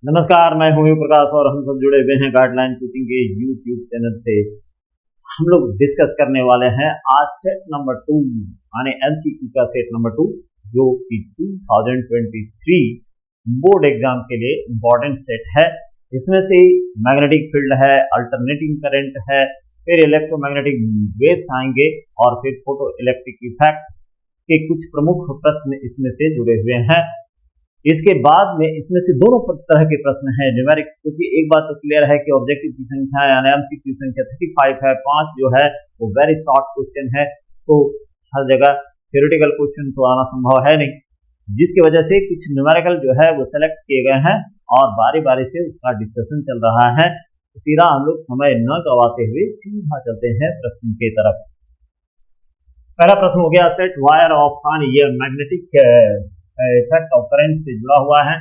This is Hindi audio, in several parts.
नमस्कार, मैं हूँ प्रकाश और हम सब जुड़े हुए हैं गाइडलाइन कोचिंग के यूट्यूब चैनल से। हम लोग डिस्कस करने वाले हैं आज सेट नंबर 2 यानी एमसीक्यू का सेट नंबर 2 जो कि 2023 बोर्ड एग्जाम के लिए इम्पोर्टेंट सेट है। इसमें से मैग्नेटिक फील्ड है, अल्टरनेटिंग करंट है, फिर इलेक्ट्रोमैग्नेटिक वेव्स आएंगे और फिर फोटो इलेक्ट्रिक इफेक्ट के कुछ प्रमुख प्रश्न इसमें से जुड़े हुए हैं। इसके बाद में इसमें से दोनों तरह के प्रश्न हैं न्यूमेरिक्स, क्योंकि एक बात तो क्लियर है कि ऑब्जेक्टिव की संख्या यानी एमसीक्यू संख्या 35 है, 5 जो है वो वेरी शॉर्ट क्वेश्चन है, तो हर जगह थ्योरेटिकल क्वेश्चन तो आना संभव है नहीं, जिसकी वजह से कुछ न्यूमेरिकल जो है वो सेलेक्ट किए गए हैं और बारी बारी से उसका डिस्कशन चल रहा है। तो सीधा हम लोग समय न गवाते हुए सीधा चलते हैं प्रश्न की तरफ। पहला प्रश्न हो गया, सेट वायर ऑफ ये मैग्नेटिक इफेक्ट ऑफ करंट से जुड़ा हुआ है।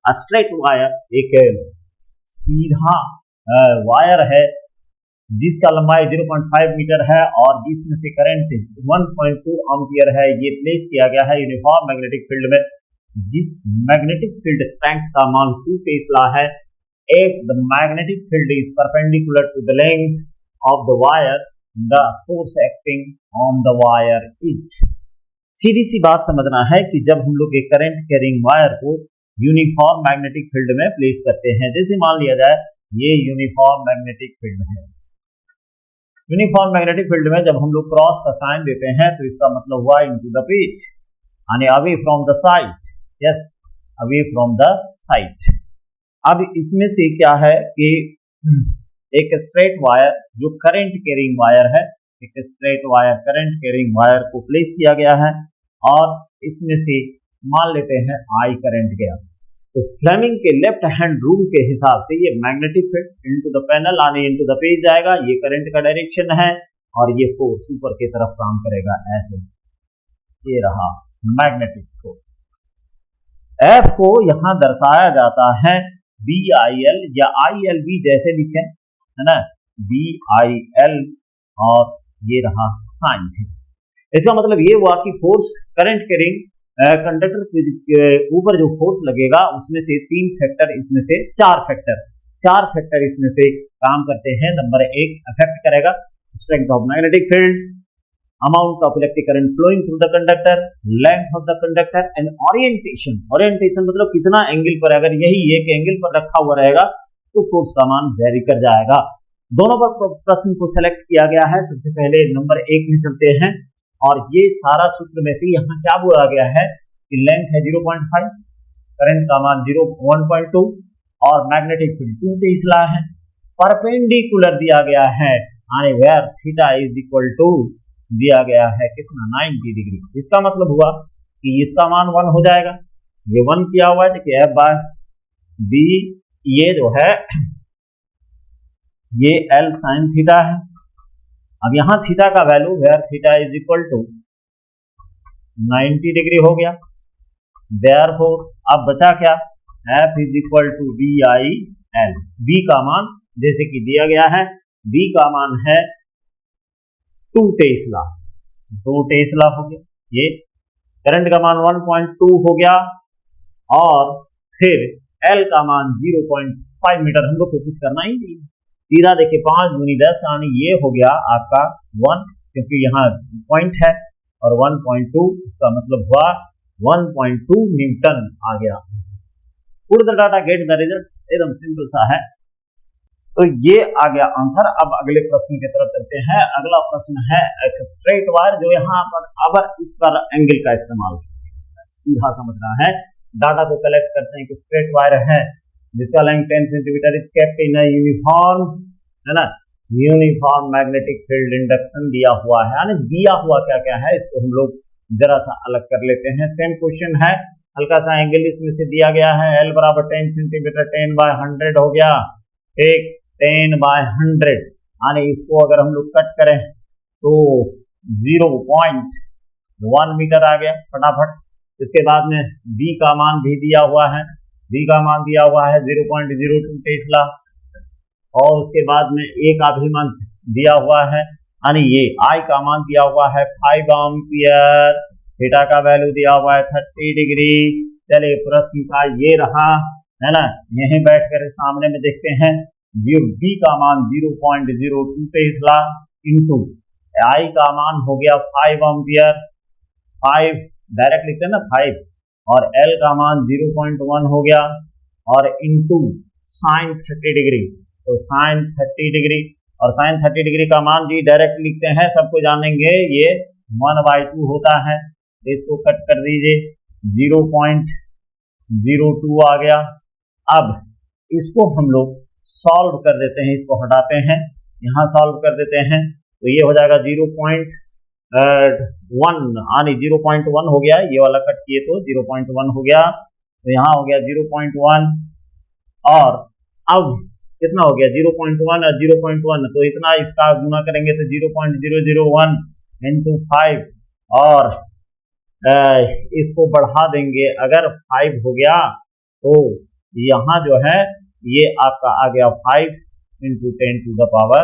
स्ट्रेट वायर एक सीधा वायर है जिसका लंबाई 0.5 मीटर है और जिसमें से करंट 1.2 एम्पियर है। ये प्लेस किया गया है यूनिफॉर्म मैग्नेटिक फील्ड में, जिस मैग्नेटिक फील्ड स्ट्रेंथ का मान 2 टेस्ला है। If the magnetic field is perpendicular to the length of the wire, the force acting on the wire is. सीधी सी बात समझना है कि जब हम लोग एक करंट कैरिंग वायर को यूनिफॉर्म मैग्नेटिक फील्ड में प्लेस करते हैं, जैसे मान लिया जाए ये यूनिफॉर्म मैग्नेटिक फील्ड है। यूनिफॉर्म मैग्नेटिक फील्ड में जब हम लोग क्रॉस का साइन देते हैं तो इसका मतलब हुआ इनटू द पेज यानी away from the side. Yes, away from the side. अब इसमें से क्या है कि एक स्ट्रेट वायर जो करंट कैरिंग वायर है, एक straight wire current carrying wire को प्लेस किया गया है और इसमें से मान लेते हैं आई करंट गया। तो फ्लेमिंग के लेफ्ट हैंड रूल के हिसाब से ये magnetic field into the panel यानी इनटू द पेज जाएगा। ये करंट का डायरेक्शन है और ये फोर्स ऊपर की तरफ काम करेगा ऐसे। ये रहा मैग्नेटिक फोर्स। एफ को यहां दर्शाया जाता है बी आई एल या आई एल बी जैसे लिखें, है ना, बी आई एल और ये रहा साइन थीटा। इसका मतलब ये हुआ कि फोर्स करंट कैरिंग कंडक्टर के ऊपर जो फोर्स लगेगा उसमें से 3 फैक्टर, इसमें से 4 फैक्टर इसमें से काम करते हैं। नंबर 1 अफेक्ट करेगा strength of magnetic field, amount of electric current flowing through the conductor, length of the conductor and orientation. Orientation मतलब कितना एंगल पर, अगर यही एक एंगल पर रखा हुआ रहेगा तो फोर्स का मान वेरी कर जाएगा। दोनों पर प्रश्न को सेलेक्ट किया गया है। सबसे पहले नंबर 1 में चलते हैं और ये सारा सूत्र में से यहाँ क्या बोला गया है कि लेंथ है 0.5, करंट का मान 1.2 और मैग्नेटिक फील्ड 2 टेस्ला है। परपेंडिकुलर दिया गया है यानी where theta is equal to दिया गया है कितना 90 डिग्री। इसका मतलब हुआ कि इसका मान 1 हो जाएगा। ये 1 किया हुआ है, देखिए एफ बाय बी ये जो है ये एल साइन थीटा है। अब यहां थीटा का value where theta is equal to 90 degree हो गया। देयरफॉर अब बचा क्या, F is equal to B I L. B का मान जैसे कि दिया गया है, बी का मान है 2 टेस्ला, 2 टेस्ला हो गया। ये करंट का मान 1.2 हो गया और फिर एल का मान 0.5 मीटर। हम लोग को कुछ करना ही नहीं, सीधा देखिए 5 गुनी 10 यानी ये हो गया आपका 1, क्योंकि यहाँ पॉइंट है और 1.2 इसका मतलब हुआ 1.2 न्यूटन आ गया। Put the data get the result, एकदम सिंपल सा है। तो ये आ गया आंसर। अब अगले प्रश्न की तरफ चलते हैं। अगला प्रश्न है एक स्ट्रेट वायर जो यहाँ पर अब इस पर एंगल का इस्तेमाल सीधा समझना है। डाटा को कलेक्ट करते हैं कि स्ट्रेट वायर है जिसका length 10 centimetre is kept in uniform, है ना, यूनिफॉर्म मैग्नेटिक फील्ड इंडक्शन दिया हुआ है। यानी दिया हुआ क्या क्या है इसको हम लोग जरा सा अलग कर लेते हैं। सेम क्वेश्चन है, हल्का सा एंगल इसमें से दिया गया है। एल बराबर 10 सेंटीमीटर, 10/100 हो गया, एक 10/100 यानी इसको अगर हम लोग कट करें तो 0.1 मीटर आ गया फटाफट। इसके बाद में बी का मान भी दिया हुआ है, बी का मान दिया हुआ है 0.02 टेस्ला और उसके बाद में ए का भी मान दिया हुआ है यानी ये आई का मान दिया हुआ है 5 एम्पियर, थीटा का वैल्यू दिया हुआ है 30 डिग्री। चलिए प्रश्न का ये रहा है ना। यहीं बैठकर सामने में देखते हैं, ये बी का मान 0.02 टेस्ला इंटू आई का मान हो गया 5 एम्पियर, 5 डायरेक्ट लिखते हैं ना 5, और एल का मान 0.1 हो गया, और इंटू साइन 30 डिग्री, तो साइन 30 डिग्री, और साइन 30 डिग्री का मान जी डायरेक्ट लिखते हैं, सबको जानेंगे, ये 1/2 होता है। इसको कट कर दीजिए, 0.02 आ गया। अब इसको हम लोग सॉल्व कर देते हैं, इसको हटाते हैं, यहाँ सॉल्व कर देते हैं, तो ये हो जाएगा 0.1 यानी 0.1 हो गया, ये वाला कट किए तो 0.1 हो गया, तो यहाँ हो गया 0.1, और अब कितना हो गया 0.1 और 0.1, तो इतना इसका गुना करेंगे तो 0.001 इंटू 5, और इसको बढ़ा देंगे, अगर 5 हो गया तो यहाँ जो है ये आपका आ गया 5 into 10 to the power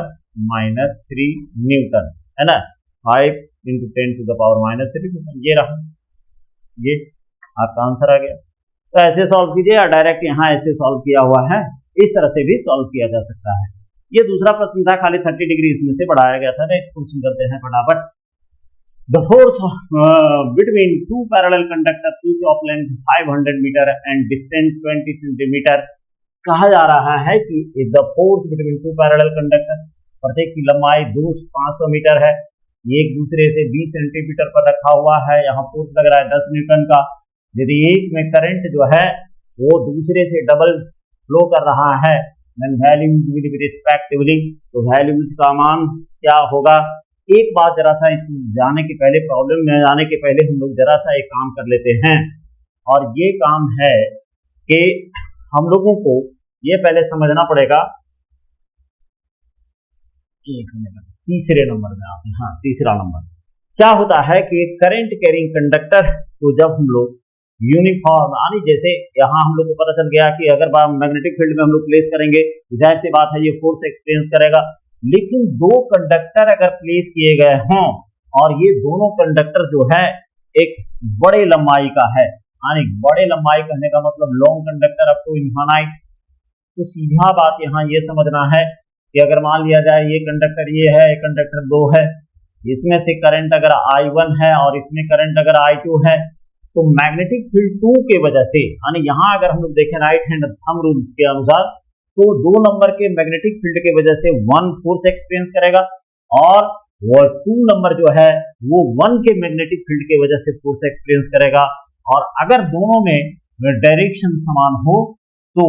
-3 newton, है ना। 5 into 10 to the power -3 newton, ये रहा, ये आपका आंसर आ गया। तो ऐसे सॉल्व कीजिए, या डायरेक्ट यहाँ ऐसे सॉल्व किया हुआ है, इस तरह से भी सॉल्व किया जा सकता है। ये दूसरा प्रश्न था, खाली 30 डिग्री इसमें से बढ़ाया गया था। नेक्स्ट क्वेश्चन करते हैं फटाफट। The force between two parallel conductor each of length 500 metre and distance 20 centimetre. कहा जा रहा है कि the force between two parallel conductor, प्रत्येक की लंबाई 500 मीटर है, ये एक दूसरे से 20 सेंटीमीटर पर रखा हुआ है, यहाँ फोर्स लग रहा है 10 न्यूटन का। यदि एक में करंट जो है वो दूसरे से डबल फ्लो कर रहा है, then values will be respectively, तो वैल्यूज का मान क्या होगा। एक बात जरा सा इसमें जाने के पहले, प्रॉब्लम में जाने के पहले हम लोग जरा सा एक काम कर लेते हैं, और ये काम है कि हम लोगों को ये पहले समझना पड़ेगा। एक मिनट, तीसरे नंबर में आते हैं। हाँ, तीसरा नंबर क्या होता है कि करंट कैरिंग कंडक्टर को जब हम लोग यूनिफॉर्म, यानी जैसे यहाँ हम लोग को पता चल गया कि अगर मैग्नेटिक फील्ड में हम लोग प्लेस करेंगे, जाहिर सी बात है ये फोर्स एक्सपीरियंस करेगा। लेकिन दो कंडक्टर अगर प्लेस किए गए हों, और ये दोनों कंडक्टर जो है एक बड़े लंबाई का है, यानी बड़े लंबाई कहने का मतलब long conductor up to infinite, तो सीधा बात यहाँ ये समझना है कि अगर मान लिया जाए ये कंडक्टर ये है, ये कंडक्टर 2 है, इसमें से करंट अगर I1 है और इसमें करंट अगर I2 है, तो मैग्नेटिक फील्ड 2 के वजह से, यानी यहाँ अगर हम लोग देखें राइट हैंड थंब रूल के अनुसार, तो 2 नंबर के मैग्नेटिक फील्ड के वजह से 1 फोर्स एक्सपीरियंस करेगा, और वो 2 नंबर जो है वो 1 के मैग्नेटिक फील्ड के वजह से फोर्स एक्सपीरियंस करेगा। और अगर दोनों में डायरेक्शन समान हो तो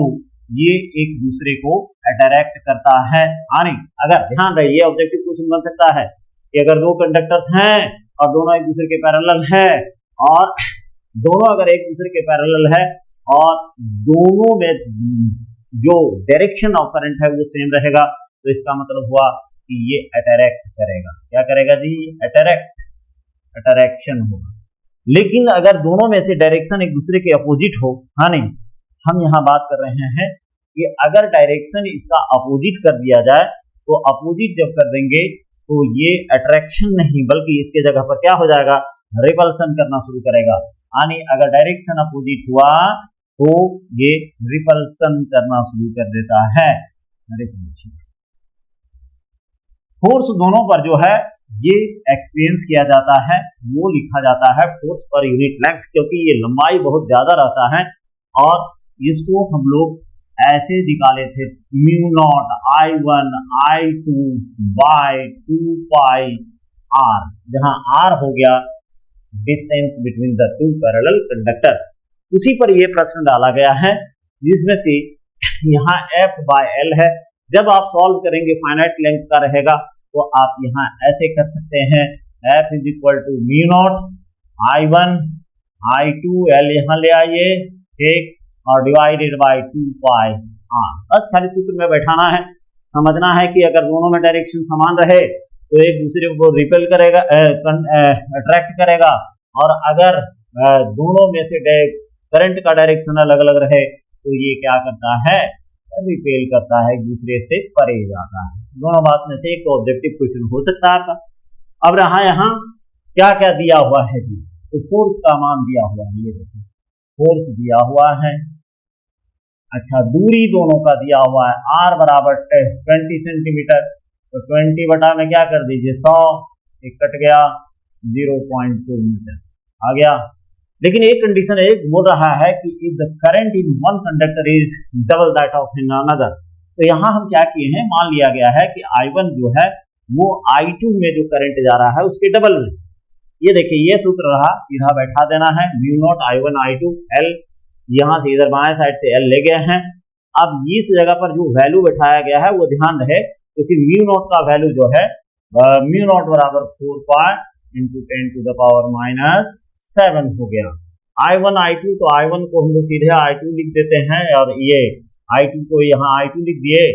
ये एक दूसरे को अट्रैक्ट करता है। यानी अगर ध्यान रहे, ये ऑब्जेक्टिव क्वेश्चन बन सकता है कि अगर 2 कंडक्टर्स हैं और दोनों एक दूसरे के पैरेलल है, और दोनों अगर एक दूसरे के पैरेलल है और दोनों में जो डायरेक्शन ऑफ करंट है वो सेम रहेगा, तो इसका मतलब हुआ कि ये अट्रैक्ट करेगा। क्या करेगा जी? अट्रैक्शन होगा। लेकिन अगर दोनों में से डायरेक्शन एक दूसरे के अपोजिट हो, हाँ नहीं, हम यहाँ बात कर रहे हैं कि अगर डायरेक्शन इसका अपोजिट कर दिया जाए, तो अपोजिट जब कर देंगे तो ये अट्रैक्शन नहीं बल्कि इसके जगह पर क्या हो जाएगा, रिपल्सन करना शुरू करेगा। यानी अगर डायरेक्शन अपोजिट हुआ तो ये रिपल्सन करना शुरू कर देता है। फोर्स दोनों पर जो है ये एक्सपीरियंस किया जाता है, वो लिखा जाता है फोर्स पर यूनिट लेंथ, क्योंकि ये लंबाई बहुत ज्यादा रहता है। और इसको हम लोग ऐसे निकाले थे, μ0 I1 I2 बाय 2 पाई r, जहां r हो गया distance between the 2 parallel conductor. उसी पर यह प्रश्न डाला गया है, जिसमें से यहाँ f बाय l है। जब आप सॉल्व करेंगे फाइनाइट लेंथ का रहेगा, तो आप यहाँ ऐसे कर सकते हैं, f is equal to μ0 I1 I2 l यहाँ ले आइए, ठीक, और डिवाइडेड बाय 2 पाई r। बस खाली सूत्र में बैठाना है, समझना है कि अगर दोनों में डायरेक्शन समान रहे तो एक दूसरे को रिपेल करेगा, अट्रैक्ट करेगा, और अगर दोनों में से करंट का डायरेक्शन अलग अलग रहे तो ये क्या करता है, रिपेल करता है, एक दूसरे से परे जाता है। दोनों बात में से एक ऑब्जेक्टिव क्वेश्चन हो सकता है। अब रहा यहाँ क्या क्या दिया हुआ है जी, तो फोर्स का मान दिया हुआ है, ये देखिए फोर्स दिया हुआ है, अच्छा, दूरी दोनों का दिया हुआ है, r बराबर 20 सेंटीमीटर, तो 20 बटा में क्या कर दीजिए 100, एक कट गया 0.2 मीटर आ गया। लेकिन एक कंडीशन एक बोल रहा है कि if the current in one conductor is double that of in another, तो यहाँ हम क्या किए हैं, मान लिया गया है कि I1 जो है वो I2 में जो करंट जा रहा है उसके डबल में। ये देखिए ये सूत्र रहा, सीधा बैठा देना है, mu naught I1 I2 L, यहाँ से इधर बाएं साइड से L ले गए हैं। अब इस जगह पर जो वैल्यू बैठाया गया है वो ध्यान रहे, क्योंकि म्यू नॉट का वैल्यू जो है म्यू नॉट बराबर 4 pi into 10 to the power -7 हो गया। I1 I2, तो I1 को हम लोग सीधे I2 लिख देते हैं, और ये I2 को यहाँ I2 लिख दिए,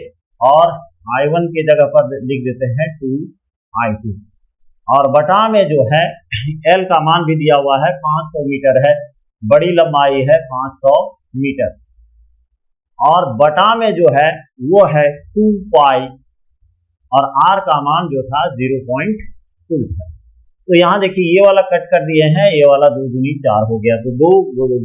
और I1 की जगह पर लिख देते हैं 2I2, और बटा में जो है L का मान भी दिया हुआ है 500 मीटर है, बड़ी लंबाई है 500 मीटर, और बटा में जो है वो है 2 पाई, और R का मान जो था 0.2 था। तो यहाँ देखिए ये वाला कट कर दिए हैं, ये वाला 2 दूनी 4 हो गया, तो 2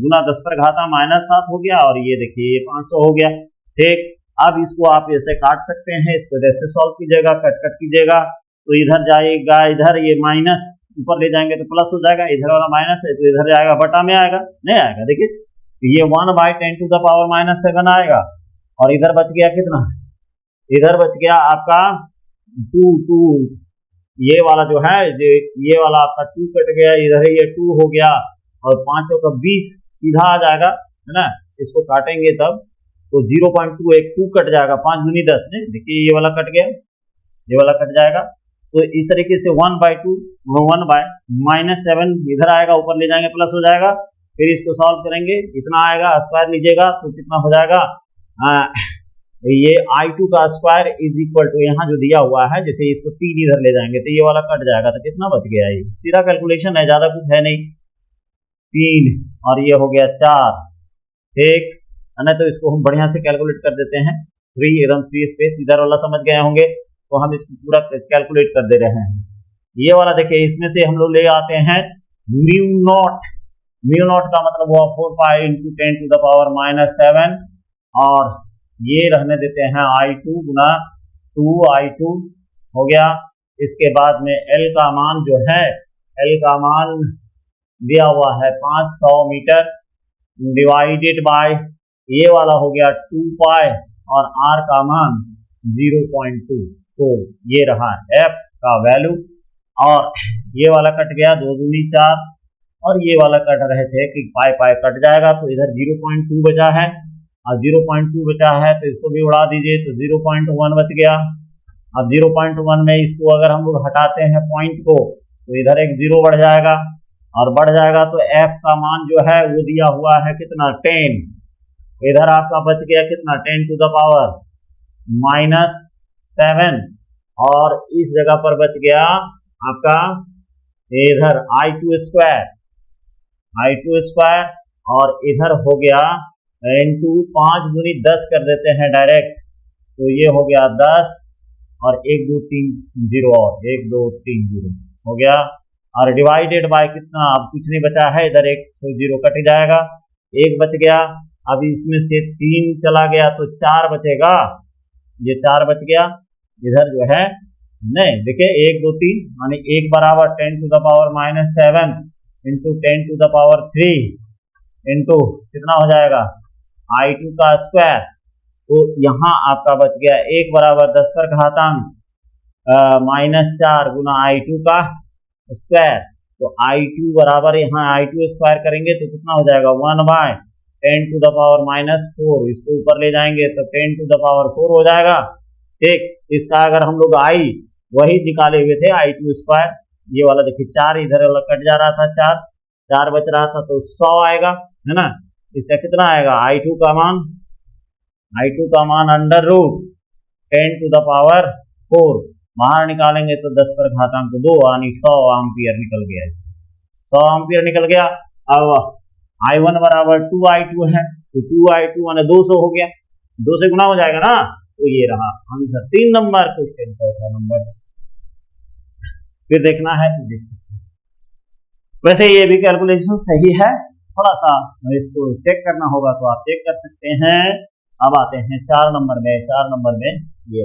गुना 10 पर घाता -7 हो गया, और ये देखिए ये 500 हो गया। ठीक, अब इसको आप ऐसे काट सकते हैं, इसको जैसे सॉल्व कीजिएगा, कट कीजिएगा, तो इधर जाएगा, इधर ये माइनस ऊपर ले जाएंगे तो प्लस हो जाएगा, इधर वाला माइनस है तो इधर जाएगा, बटा में आएगा, नहीं आएगा, देखिए ये 1/10 टू द पावर -7 आएगा, और इधर बच गया कितना, इधर बच गया आपका 2 ये वाला जो है, ये वाला आपका 2 कट गया, इधर ये 2 हो गया, और 5 का 20 सीधा आ जाएगा, है ना, इसको काटेंगे तब तो 0.2 एक 2 कट जाएगा, 5 दूनी 10, नहीं देखिए ये वाला कट गया, ये वाला कट जाएगा, तो इस तरीके से 1/2 1/-7 इधर आएगा, ऊपर ले जाएंगे प्लस हो जाएगा, फिर इसको सॉल्व करेंगे, इतना आएगा, स्क्वायर लीजिएगा तो कितना हो जाएगा, ये I2 का स्क्वायर इज इक्वल टू, यहाँ जो दिया हुआ है, जैसे इसको 3 इधर ले जाएंगे तो ये वाला कट जाएगा, तो कितना बच गया, ये सीधा कैलकुलेशन है, ज्यादा कुछ है नहीं, 3 और ये हो गया 4, ठीक है ना, तो इसको हम बढ़िया से कैलकुलेट कर देते हैं, 3 एकदम 3 स्पेस, इधर वाला समझ गए होंगे, तो हम इसको पूरा कैलकुलेट कर दे रहे हैं। ये वाला देखिए, इसमें से हम लोग ले आते हैं म्यू नॉट का मतलब हुआ 4 pi into 10 to the power -7, और ये रहने देते हैं I2 गुना 2I2 हो गया। इसके बाद में L का मान जो है, L का मान दिया हुआ है 500 मीटर, डिवाइडेड बाय ये वाला हो गया 2 पाई, और R का मान 0.2, तो ये रहा F का वैल्यू, और ये वाला कट गया 2 दूनी 4, और ये वाला कट रहे थे कि पाई कट जाएगा, तो इधर 0.2 बचा है, और 0.2 बचा है तो इसको भी उड़ा दीजिए, तो 0.1 बच गया। अब 0.1 में इसको अगर हम लोग हटाते हैं पॉइंट को, तो इधर एक 0 बढ़ जाएगा, और बढ़ जाएगा तो F का मान जो है वो दिया हुआ है कितना 10, इधर आपका बच गया कितना 10 टू द पावर -7, और इस जगह पर बच गया आपका इधर I2 स्क्वायर, और इधर हो गया इंटू 5 दूनी 10 कर देते हैं डायरेक्ट, तो ये हो गया 10, और 1 2 3 0, और 1 2 3 0 हो गया, और डिवाइडेड बाय कितना, अब कुछ नहीं बचा है, इधर एक तो 0 कट जाएगा, 1 बच गया, अब इसमें से 3 चला गया तो 4 बचेगा, ये 4 बच गया, इधर जो है नहीं देखिए 1 2 3 यानी 1 बराबर 10 to the power -7 into 10 to the power 3 into कितना हो जाएगा I2 का स्क्वायर, तो यहाँ आपका बच गया 1 बराबर 10 पर घातांक -4 गुना I2 का स्क्वायर, तो I2 बराबर यहाँ I2 स्क्वायर करेंगे तो कितना हो जाएगा 1/10 टू द पावर -4, इसको ऊपर ले जाएंगे तो 10 टू द पावर 4 हो जाएगा। ठीक, इसका अगर हम लोग I वही निकाले हुए थे I2 स्क्वायर, ये वाला देखिए 4 इधर वाला कट जा रहा था, 4 बच रहा था, तो 100 आएगा, है ना, इसका कितना आएगा I2 का मान √10 टू द पावर 4, बाहर निकालेंगे तो 10 पर घातांक 2 यानी 100 एम्पियर निकल गया, 100 एम्पियर निकल गया। अब I1 बराबर 2I2 है, तो 2I2 यानी 200 हो गया, 2 से गुना हो जाएगा ना, तो ये रहा आंसर 3 नंबर क्वेश्चन, चौथा नंबर। फिर देखना है तो देख सकते हैं, वैसे ये भी कैलकुलेशन सही है, थोड़ा सा इसको चेक करना होगा तो आप चेक कर सकते हैं। अब आते हैं 4 नंबर में। 4 नंबर में ये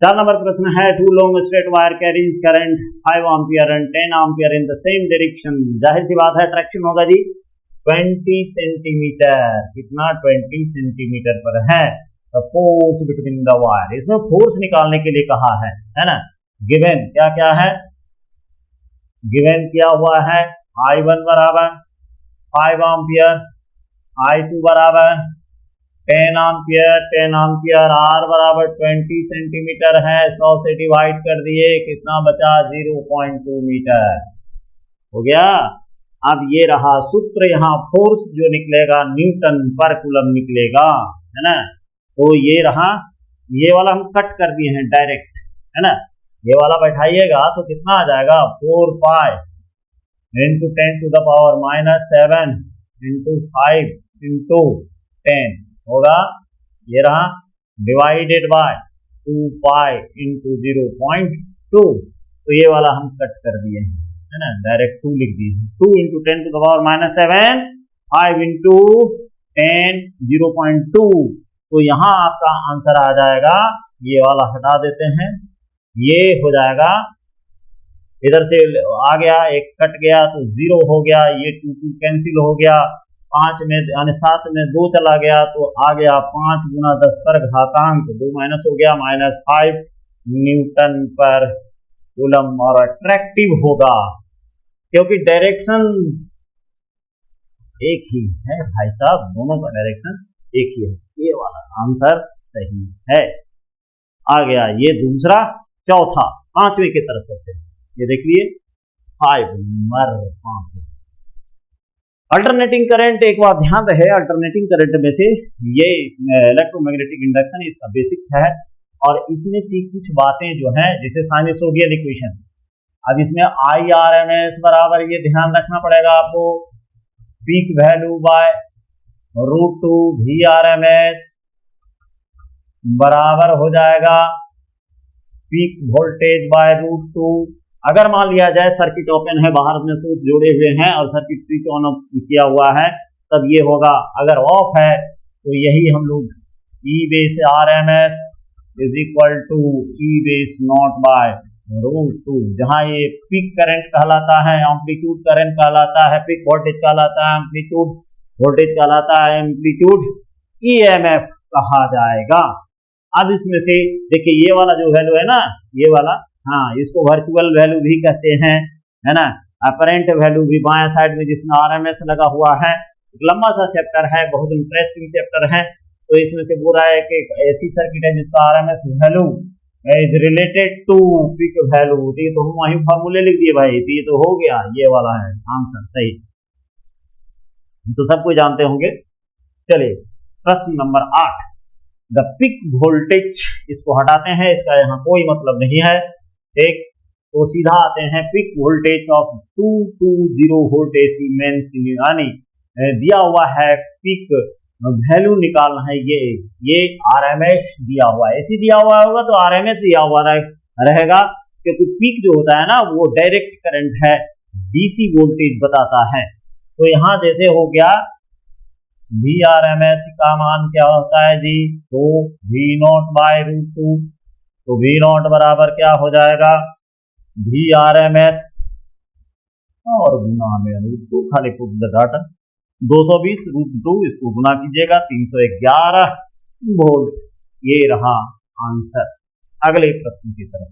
4 नंबर प्रश्न है, two long straight wire carrying current 5 ampere and 10 ampere in the same direction. जाहिर सी बात है ट्रैक्शन होगा जी 20 सेंटीमीटर, कितना 20 सेंटीमीटर पर है। तो फोर्स बिटवीन द वायर, इसमें फोर्स निकालने के लिए कहा है ना। गिवन क्या क्या है, गिवन किया हुआ है I1 बराबर 5 एम्पियर, I2 बराबर 10 एम्पियर, 10 एम्पियर, R बराबर 20 सेंटीमीटर है, 100 से डिवाइड कर दिए, कितना बचा 0.2 मीटर हो गया। अब ये रहा सूत्र, यहाँ फोर्स जो निकलेगा न्यूटन पर कूलम निकलेगा, है ना। तो ये रहा, ये वाला हम कट कर दिए हैं डायरेक्ट, है ना। ये वाला बैठाइएगा तो कितना आ जाएगा 4 pi into 10 to the power -7 into 5 into 10 होगा, ये रहा, डिवाइडेड बाय 2 पाई इंटू 0.2। तो ये वाला हम कट कर दिए हैं, है ना, डायरेक्ट 2 लिख दिए, 2 into 10 to the power -7, 5 into 10 0.2। तो यहाँ आपका आंसर आ जाएगा, ये वाला हटा देते हैं, ये हो जाएगा, इधर से आ गया, एक कट गया तो 0 हो गया, ये 2 कैंसिल हो गया, 5 में यानी 7 में 2 चला गया तो आ गया 5 गुना 10 पर घातांक 2 माइनस हो गया -5 न्यूटन पर कूलम। और अट्रैक्टिव होगा क्योंकि डायरेक्शन एक ही है भाई साहब, दोनों का डायरेक्शन एक ही है, ये वाला आंसर सही है। आ गया ये दूसरा, चौथा 5वें की तरफ करते हैं, ये देख लिए 5 नंबर 5। अल्टरनेटिंग करंट, एक बात ध्यान रहे, अल्टरनेटिंग करंट में से ये इलेक्ट्रोमैग्नेटिक इंडक्शन इसका बेसिक्स है, और इसमें से कुछ बातें जो है जैसे साइनसोइडल इक्वेशन, अब इसमें IRMS बराबर, ये ध्यान रखना पड़ेगा आपको, पीक वैल्यू बाय √2 VRMS बराबर हो जाएगा पीक वोल्टेज बाय √2। अगर मान लिया जाए सर्किट ओपन है, बाहर में स्विच जोड़े हुए हैं और सर्किट स्विच ऑन किया हुआ है, तब ये होगा। अगर ऑफ है तो यही हम लोग E base RMS is equal to E base naught by √2, जहां ये पीक करंट कहलाता है, एम्पलीट्यूड करंट कहलाता है, पीक वोल्टेज कहलाता है, एम्पलीट्यूड वोल्टेज कहलाता है, एम्पलीट्यूड EMF कहा जाएगा। अब इसमें से देखिए ये वाला जो वैल्यू है ना, ये वाला, हाँ, इसको वर्चुअल वैल्यू भी कहते हैं, है ना, अपरेंट वैल्यू भी बाएं साइड में जिसमें RMS लगा हुआ है। एक लंबा सा चैप्टर है, बहुत इंटरेस्टिंग चैप्टर है। तो इसमें से बोल रहा है कि ऐसी सर्किट है जिसका RMS value is related to peak value, तो हम वही फॉर्मूले लिख दिए भाई, तो ये तो हो गया, ये वाला है आंसर सही, तो सब कोई जानते होंगे। चलिए प्रश्न नंबर 8, द पीक वोल्टेज, इसको हटाते हैं, इसका यहाँ कोई मतलब नहीं है। एक तो सीधा आते हैं, peak voltage of 220 volt AC mains, यानी दिया हुआ है पीक वैल्यू निकालना है, ये RMS दिया हुआ है, AC दिया हुआ होगा तो RMS दिया हुआ रहेगा, क्योंकि पीक जो होता है ना वो डायरेक्ट करंट है, DC वोल्टेज बताता है। तो यहाँ जैसे हो गया VRMS का मान क्या होता है जी, तो V0 बाय √2, तो V0 बराबर क्या हो जाएगा VRMS और गुना में √2, खाली पुट द डाटा 220 √2, इसको गुना कीजिएगा 311 वोल्ट, ये रहा आंसर। अगले प्रश्न की तरफ,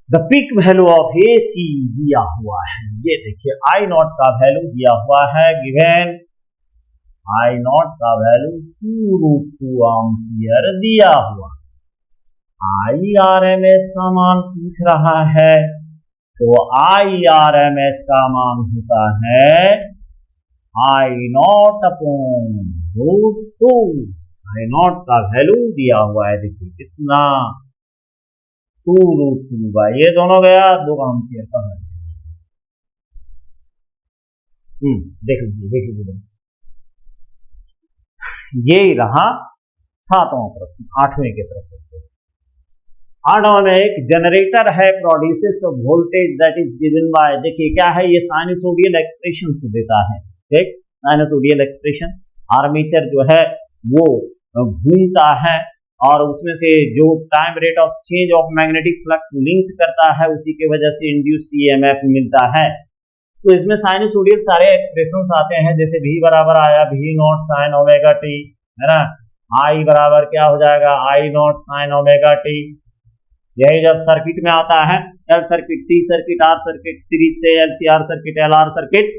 the peak value of AC दिया हुआ है, ये देखिए I0 का वैल्यू दिया हुआ है, गिवन I0 का वैल्यू 2√2 एम्पियर दिया हुआ, IRMS का मान पूछ रहा है, तो IRMS का मान होता है I0 अपॉन √2, I0 का वैल्यू दिया हुआ है, देखिए कितना 2√2, ये दोनों गया 2 एम्पियर का है। देख लीजिए ये रहा 7वां प्रश्न। 8वें की तरफ, 8वां में एक जनरेटर है, produces voltage that is given by, देखिए क्या है, ये साइनसोइडल एक्सप्रेशन से देता है, ठीक, साइनसोइडल एक्सप्रेशन, आर्मेचर जो है वो घूमता है और उसमें से जो time rate of change of magnetic flux link करता है उसी की वजह से इंड्यूस्ड ईएमएफ मिलता है। तो इसमें साइनसोइडल सारे एक्सप्रेशंस आते हैं, जैसे V बराबर आया V not sine omega T, है ना। I बराबर क्या हो जाएगा I not sine omega T. यही जब सर्किट में आता है L circuit, C circuit, R circuit, series से LCR सर्किट, LR सर्किट,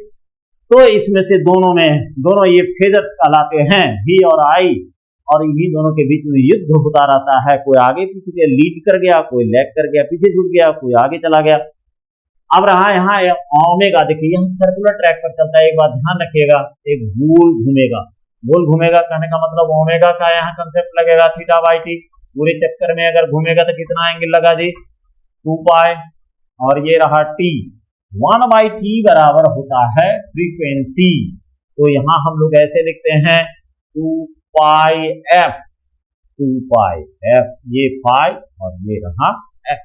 तो इसमें से दोनों ये फेजर्स कहलाते हैं V और I, और इन्हीं दोनों के बीच में युद्ध होता रहता है। कोई आगे पीछे के लीड कर गया, कोई लैग कर गया, पीछे छूट गया, कोई आगे चला गया। अब रहा यहाँ ओमेगा, देखिए हम सर्कुलर ट्रैक पर चलता है। एक बात ध्यान रखिएगा, एक गोल घूमेगा। गोल घूमेगा कहने का मतलब ओमेगा का यहाँ कंसेप्ट लगेगा थीटा बाई टी। पूरे चक्कर में अगर घूमेगा तो कितना एंगल लगा जी 2 पाई, और ये रहा टी। 1 बाई टी बराबर होता है फ्रीक्वेंसी। तो यहाँ हम लोग ऐसे लिखते हैं 2 पाई एफ, 2 पाई एफ, ये पाई और ये रहा एफ।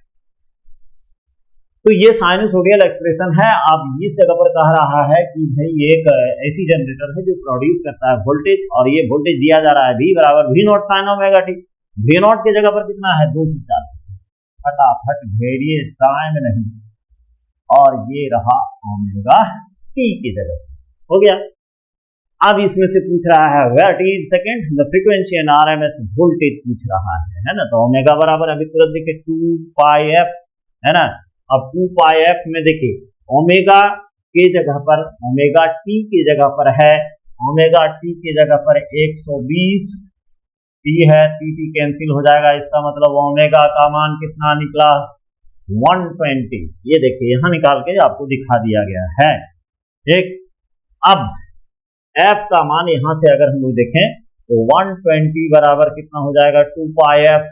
तो ये साइनसोइडल एक्सप्रेशन है। अब इस जगह पर कह रहा है कि भाई एक ऐसी जनरेटर है जो प्रोड्यूस करता है वोल्टेज, और ये वोल्टेज दिया जा रहा है V बराबर V not sine omega T. V not की जगह पर कितना है 240, फटाफट भेड़िए, टाइम नहीं, और ये रहा ओमेगा टी की जगह, हो गया। अब इसमें से पूछ रहा है what is second the frequency and RMS voltage पूछ रहा है ना। तो ओमेगा बराबर अभी तुरंत देखिए 2 पाई एफ, है ना। अब 2 पाई एफ में देखिए ओमेगा के जगह पर, ओमेगा टी की जगह पर है, ओमेगा टी की जगह पर 120 टी है, टी कैंसिल हो जाएगा। इसका मतलब ओमेगा का मान कितना निकला 120। ये देखिए यहाँ निकाल के आपको दिखा दिया गया है, ठीक। अब एफ का मान यहां से अगर हम लोग देखें तो 120 बराबर कितना हो जाएगा 2 पाई एफ,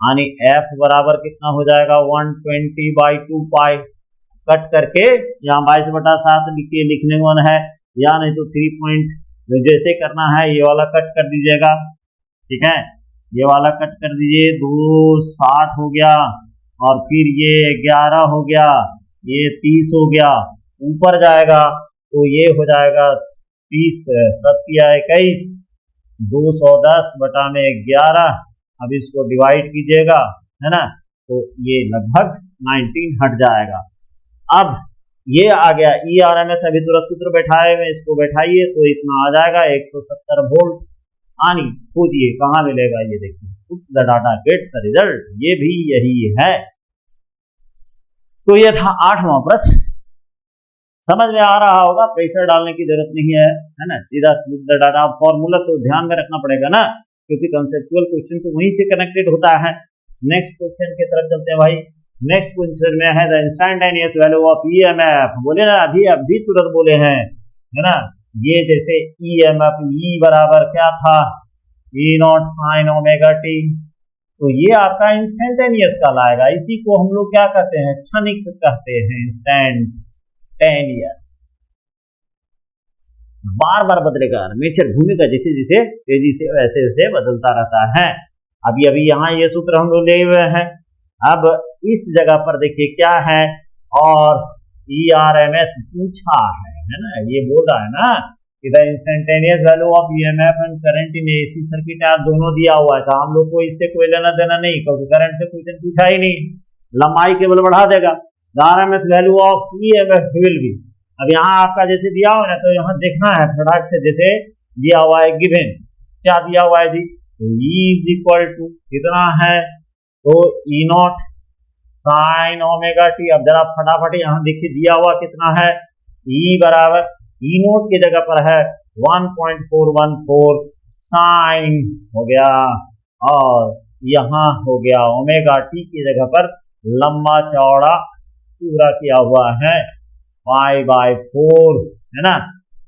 यानी एफ बराबर कितना हो जाएगा 120 बाई 2 पाई। कट करके यहाँ 22/7 लिखने वन है, या नहीं तो 3 पॉइंट जैसे करना है ये वाला कट कर दीजिएगा, ठीक है। ये वाला कट कर दीजिए, 260 हो गया, और फिर ये 11 हो गया, ये 30 हो गया, ऊपर जाएगा तो ये हो जाएगा 30 21 210/11। अब इसको डिवाइड कीजिएगा, है ना, तो ये लगभग 19 हट जाएगा। अब ये आ गया ERMS, अभी तुरंत सूत्र बैठाए हुए, इसको बैठाइए तो इतना आ जाएगा 170 वोल्ट। आनी खोजिए कहाँ मिलेगा, ये देखिए put the data get the result, ये भी यही है। तो ये था 8वां प्रश्न, समझ में आ रहा होगा, प्रेशर डालने की जरूरत नहीं है ना, सीधा पुट द डाटा। फॉर्मूला तो ध्यान में रखना पड़ेगा ना, क्योंकि कंसेप्चुअल क्वेश्चन तो वहीं से कनेक्टेड होता है। नेक्स्ट क्वेश्चन की तरफ चलते हैं भाई। नेक्स्ट क्वेश्चन में है the instantaneous value of EMF. बोले ना अभी तुरंत बोले हैं, है ना। ये जैसे ईएमएफ ई बराबर क्या था ई नॉट साइन ओमेगा टी, तो ये आपका इंस्टैंटेनियस कहलाएगा। इसी को हम लोग क्या कहते हैं, क्षणिक कहते हैं, इंस्टैंटेनियस। बार बार बदलेगा, आर्मेचर घूमेगा जैसे जैसे तेजी से, वैसे वैसे बदलता रहता है। अभी यहाँ ये सूत्र हम लोग ले हुए हैं। अब इस जगह पर देखिए क्या है, और ERMS पूछा है ना, ये बोल रहा है ना कि the instantaneous value of EMF and current in AC circuit आप दोनों दिया हुआ है, तो हम लोग को इससे कोई लेना देना नहीं, क्योंकि करंट से क्वेश्चन पूछा ही नहीं, लंबाई केवल बढ़ा देगा। The RMS value of EMF will be, अब यहाँ आपका जैसे दिया हुआ है तो यहाँ देखना है फटाक से, जैसे दिया हुआ है गिवन, क्या दिया हुआ है जी, E इज इक्वल टू कितना है, तो E not sine omega T. अब जरा फटाफट यहाँ देखिए दिया हुआ कितना है, E बराबर E नोट की जगह पर है 1.414 साइन हो गया, और यहाँ हो गया ओमेगा टी की जगह पर लंबा चौड़ा पूरा किया हुआ है π/4, है ना।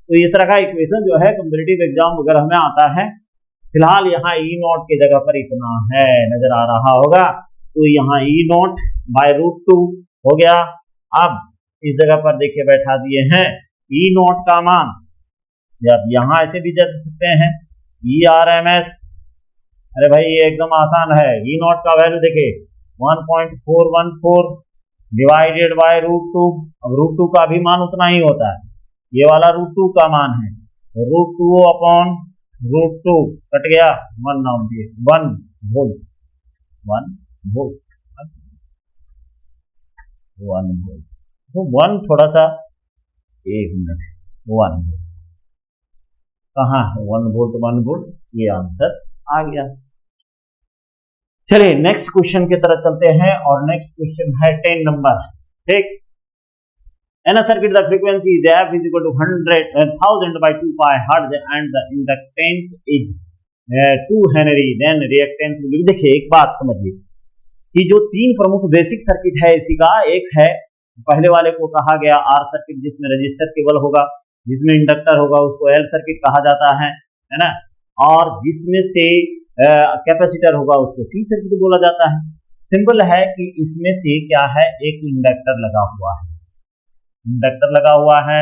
तो इस तरह का इक्वेशन जो है कॉम्पिटिटिव एग्जाम वगैरह में आता है। फिलहाल यहाँ E नॉट की जगह पर इतना है, नजर आ रहा होगा, तो यहाँ E नॉट /√2 हो गया। अब इस जगह पर देखिए बैठा दिए हैं E नॉट का मान, जब यहाँ ऐसे भी दे सकते हैं ERMS, अरे भाई ये एकदम आसान है। E नॉट का वैल्यू देखिए 1.414 डिवाइडेड बाय √2। अब √2 का भी मान उतना ही होता है, ये वाला √2 का मान है, √2/√2 कट गया, 1 नाउ दिए 1 वोल्ट, 1 वोल्ट, 1 वोल्ट। तो 1 थोड़ा सा, 1 मिनट, 1 वोल्ट कहाँ है, 1 वोल्ट 1 वोल्ट, ये आंसर आ गया। चलिए नेक्स्ट क्वेश्चन की तरफ चलते हैं और नेक्स्ट क्वेश्चन है 10 नंबर। ठीक, in a circuit the frequency is f is equal to 1000 by 2 pi hertz and the inductance is 2 Henry, then reactance will be। देखिए एक बात समझिए कि जो तीन प्रमुख बेसिक सर्किट है इसी का, एक है पहले वाले को कहा गया आर सर्किट जिसमें रजिस्टर केवल होगा, जिसमें इंडक्टर होगा उसको एल सर्किट कहा जाता है ना, और जिसमें से कैपेसिटर होगा उसको सी सर्किट बोला जाता है। सिंपल है कि इसमें से क्या है, एक इंडक्टर लगा हुआ है, इंडक्टर लगा हुआ है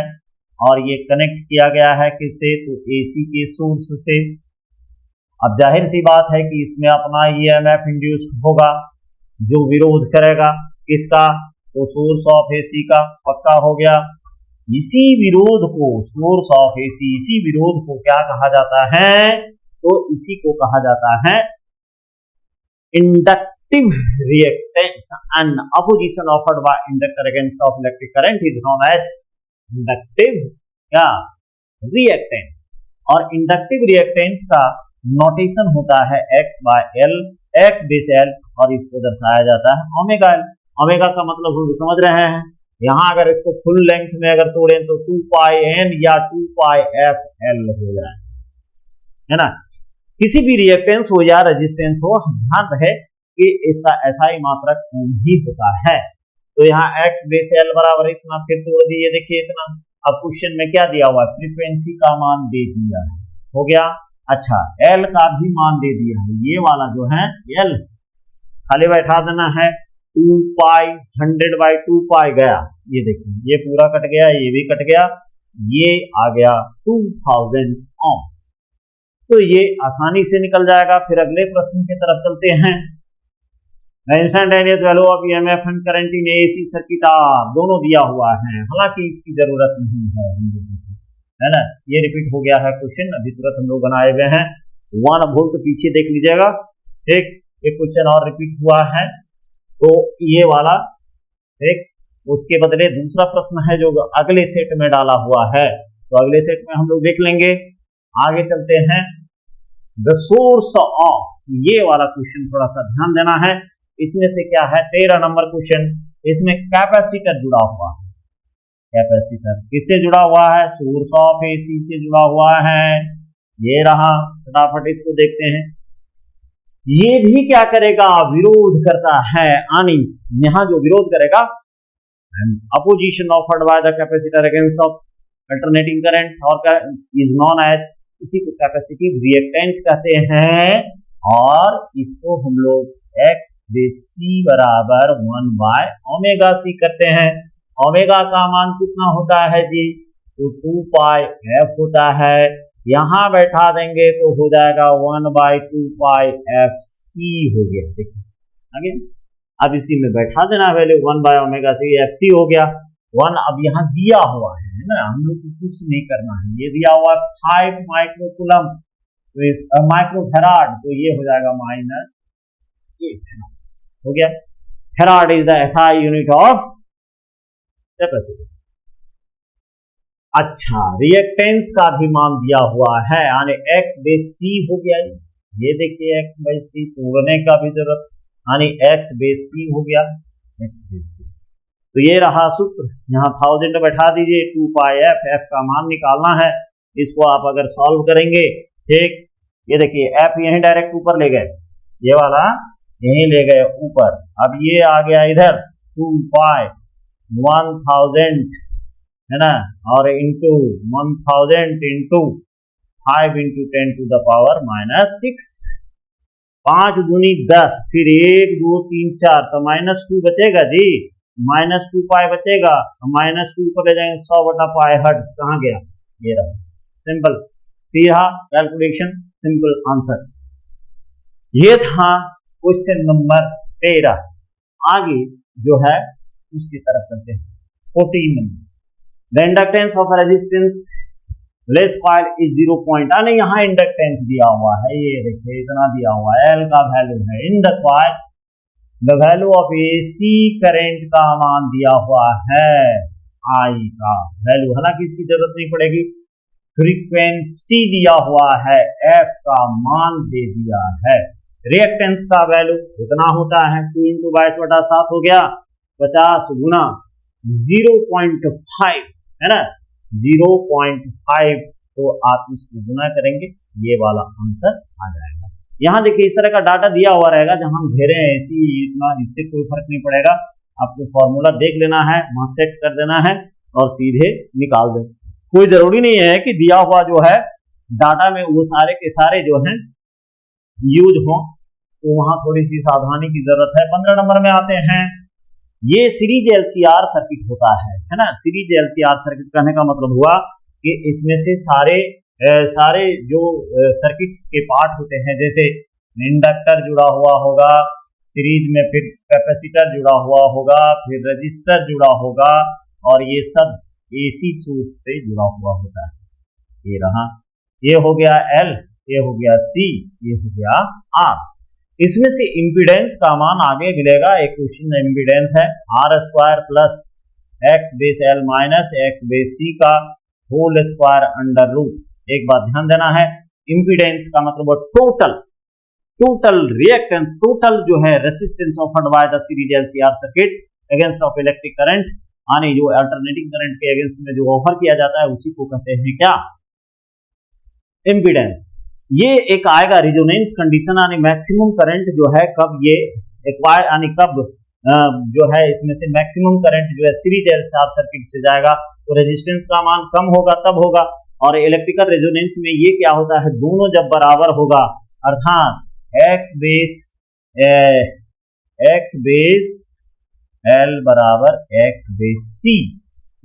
और ये कनेक्ट किया गया है किससे, तो एसी के सोर्स से। अब जाहिर सी बात है कि इसमें अपना ईएमएफ इंड्यूस होगा जो विरोध करेगा किसका, तो सोर्स ऑफ एसी का, पक्का हो गया। इसी विरोध को, सोर्स ऑफ एसी, इसी विरोध को क्या कहा जाता है, तो इसी को कहा जाता है inductive reactance. And opposition offered by inductor against of electric current is known as inductive क्या रिएक्टेंस। और इंडक्टिव रिएक्टेंस का नोटेशन होता है x by L, x base L, और इसको दर्शाया जाता है ओमेगा एल। ओमेगा का मतलब हम समझ रहे हैं, यहां अगर इसको फुल लेंथ में अगर तोड़े तो 2 पाई एन या 2 पाई एफ एल हो जाए, है ना। किसी भी रिएक्टेंस हो या रेजिस्टेंस हो, ध्यान रहे कि इसका एसआई मात्रक ओम ही होता है। तो यहाँ x बेस एल बराबर इतना, फिर तोड़ दिए, देखिए इतना। अब क्वेश्चन में क्या दिया हुआ है, फ्रीक्वेंसी का मान दे दिया है, हो गया। अच्छा, एल का भी मान दे दिया है, ये वाला जो है एल खाली बैठा देना है, 2 पाई 100 बाई 2 पाई गया, ये देखिए ये पूरा कट गया, ये भी कट गया, ये आ गया 2000 ओम। तो ये आसानी से निकल जाएगा। फिर अगले प्रश्न की तरफ चलते हैं। Instantaneous value of EMF and current in AC circuit are, दोनों दिया हुआ है, हालांकि इसकी जरूरत नहीं है ना। ये रिपीट हो गया है क्वेश्चन, अभी तुरंत हम लोग बनाए हुए हैं। 1 वोल्ट पीछे देख लीजिएगा, ठीक, एक क्वेश्चन और रिपीट हुआ है, तो ये वाला ठीक। उसके बदले दूसरा प्रश्न है जो अगले सेट में डाला हुआ है, तो अगले सेट में हम लोग देख लेंगे। आगे चलते हैं, द सोर्स ऑफ, ये वाला क्वेश्चन थोड़ा सा ध्यान देना है। इसमें से क्या है, 13 नंबर क्वेश्चन, इसमें कैपेसिटर जुड़ा हुआ है। कैपेसिटर किससे जुड़ा हुआ है, सोर्स ऑफ एसी से जुड़ा हुआ है। ये रहा, फटाफट इसको देखते हैं। ये भी क्या करेगा, विरोध करता है, यानी यहां जो विरोध करेगा, opposition offered by the capacitor against of alternating current और इज नॉन एज, इसी को कैपेसिटिव रिएक्टेंस कहते हैं। और इसको हम लोग एक्स बेस सी बराबर 1 बाय ओमेगा सी करते हैं। ओमेगा का मान कितना होता है जी, तो 2 पाई एफ होता है, यहां बैठा देंगे तो हो जाएगा 1 बाई 2 पाई एफ सी हो गया। देखिए आगे, अब इसी में बैठा देना value 1 by omega C F C हो गया 1। अब यहाँ दिया हुआ है ना, हम लोग को कुछ नहीं करना है, ये दिया हुआ 5 माइक्रोकूलम माइक्रोफेराड, तो ये हो जाएगा -8 हो गया। Farad is the SI unit of capacity. अच्छा, रिएक्टेंस का भी मान दिया हुआ है, यानी एक्स बेस सी हो गया। ये देखिए एक्स बेस सी तोड़ने का भी जरूरत, यानी एक्स बेस सी हो गया, एक्स बेस सी। तो ये रहा सूत्र, यहाँ 1000 बैठा दीजिए, 2 पाई एफ, एफ का मान निकालना है। इसको आप अगर सॉल्व करेंगे, ठीक, ये देखिए एफ यहीं डायरेक्ट ऊपर ले गए, ये वाला यहीं ले गए ऊपर। अब ये आ गया इधर 2 पाई 1000 है ना, और into 1000 into 5 into 10 to the power -6, 5 दूनी 10, फिर 1 2 3 4, तो -2 बचेगा जी, -2 पाई बचेगा, -2 को ले जाएंगे 100 बटा पाई हर्ट्ज, कहाँ गया, ये रहा। सिंपल, सीधा कैलकुलेशन, सिंपल आंसर। ये था क्वेश्चन नंबर 13। आगे जो है उसकी तरफ चलते हैं। 14 number, the inductance of resistance less coil is 0 point, नहीं यहाँ इंडक्टेंस दिया हुआ है, ये देखिए इतना दिया हुआ है, एल का वैल्यू है in the coil, the value of AC current का मान दिया हुआ है, आई का वैल्यू, हालांकि इसकी जरूरत नहीं पड़ेगी, फ्रीक्वेंसी दिया हुआ है, एफ का मान दे दिया है, रिएक्टेंस का वैल्यू इतना होता है 2 × 22/7 हो गया, 50 गुना 0.5 है ना, 0.5, तो आप इसको गुना करेंगे, ये वाला आंसर आ जाएगा। यहाँ देखिए इस तरह का डाटा दिया हुआ रहेगा, जहां हम घेरे हैं ऐसी इतना, इससे कोई फर्क नहीं पड़ेगा, आपको फॉर्मूला देख लेना है, वहां सेट कर देना है और सीधे निकाल दें। कोई जरूरी नहीं है कि दिया हुआ जो है डाटा में वो सारे के सारे जो है यूज हो, तो वहां थोड़ी सी सावधानी की जरूरत है। 15 नंबर में आते हैं, ये सीरीज एलसीआर सर्किट होता है ना। सीरीज एलसीआर सर्किट कहने का मतलब हुआ कि इसमें से सारे जो सर्किट्स के पार्ट होते हैं, जैसे इंडक्टर जुड़ा हुआ होगा सीरीज में, फिर कैपेसिटर जुड़ा हुआ होगा, फिर रजिस्टर जुड़ा होगा, और ये सब एसी सोर्स से जुड़ा हुआ होता है। ये रहा, ये हो गया एल, ये हो गया सी, ये हो गया आर। इसमें से इम्पीडेंस का मान आगे मिलेगा, एक क्वेश्चन इम्पीडेंस है R² plus x base L minus x base C का होल स्क्वायर अंडर रूट। एक बात ध्यान देना है, इम्पीडेंस का मतलब टोटल रिएक्टेंस, टोटल जो है resistance offered by the series LCR circuit against of electric current, यानी जो अल्टरनेटिंग करंट के अगेंस्ट में जो ऑफर किया जाता है उसी को कहते हैं क्या, इम्पीडेंस। ये एक आएगा रिजोनेंस कंडीशन, यानी मैक्सिमम करंट जो है कब ये एक्वायर, यानी कब जो है इसमें से मैक्सिमम करंट जो है सीरीज एलसीआर सर्किट से जाएगा, तो रेजिस्टेंस का मान कम होगा तब होगा। और इलेक्ट्रिकल रेजोनेंस में ये क्या होता है, दोनों जब बराबर होगा, अर्थात एक्स बेस एल बराबर एक्स बेस सी,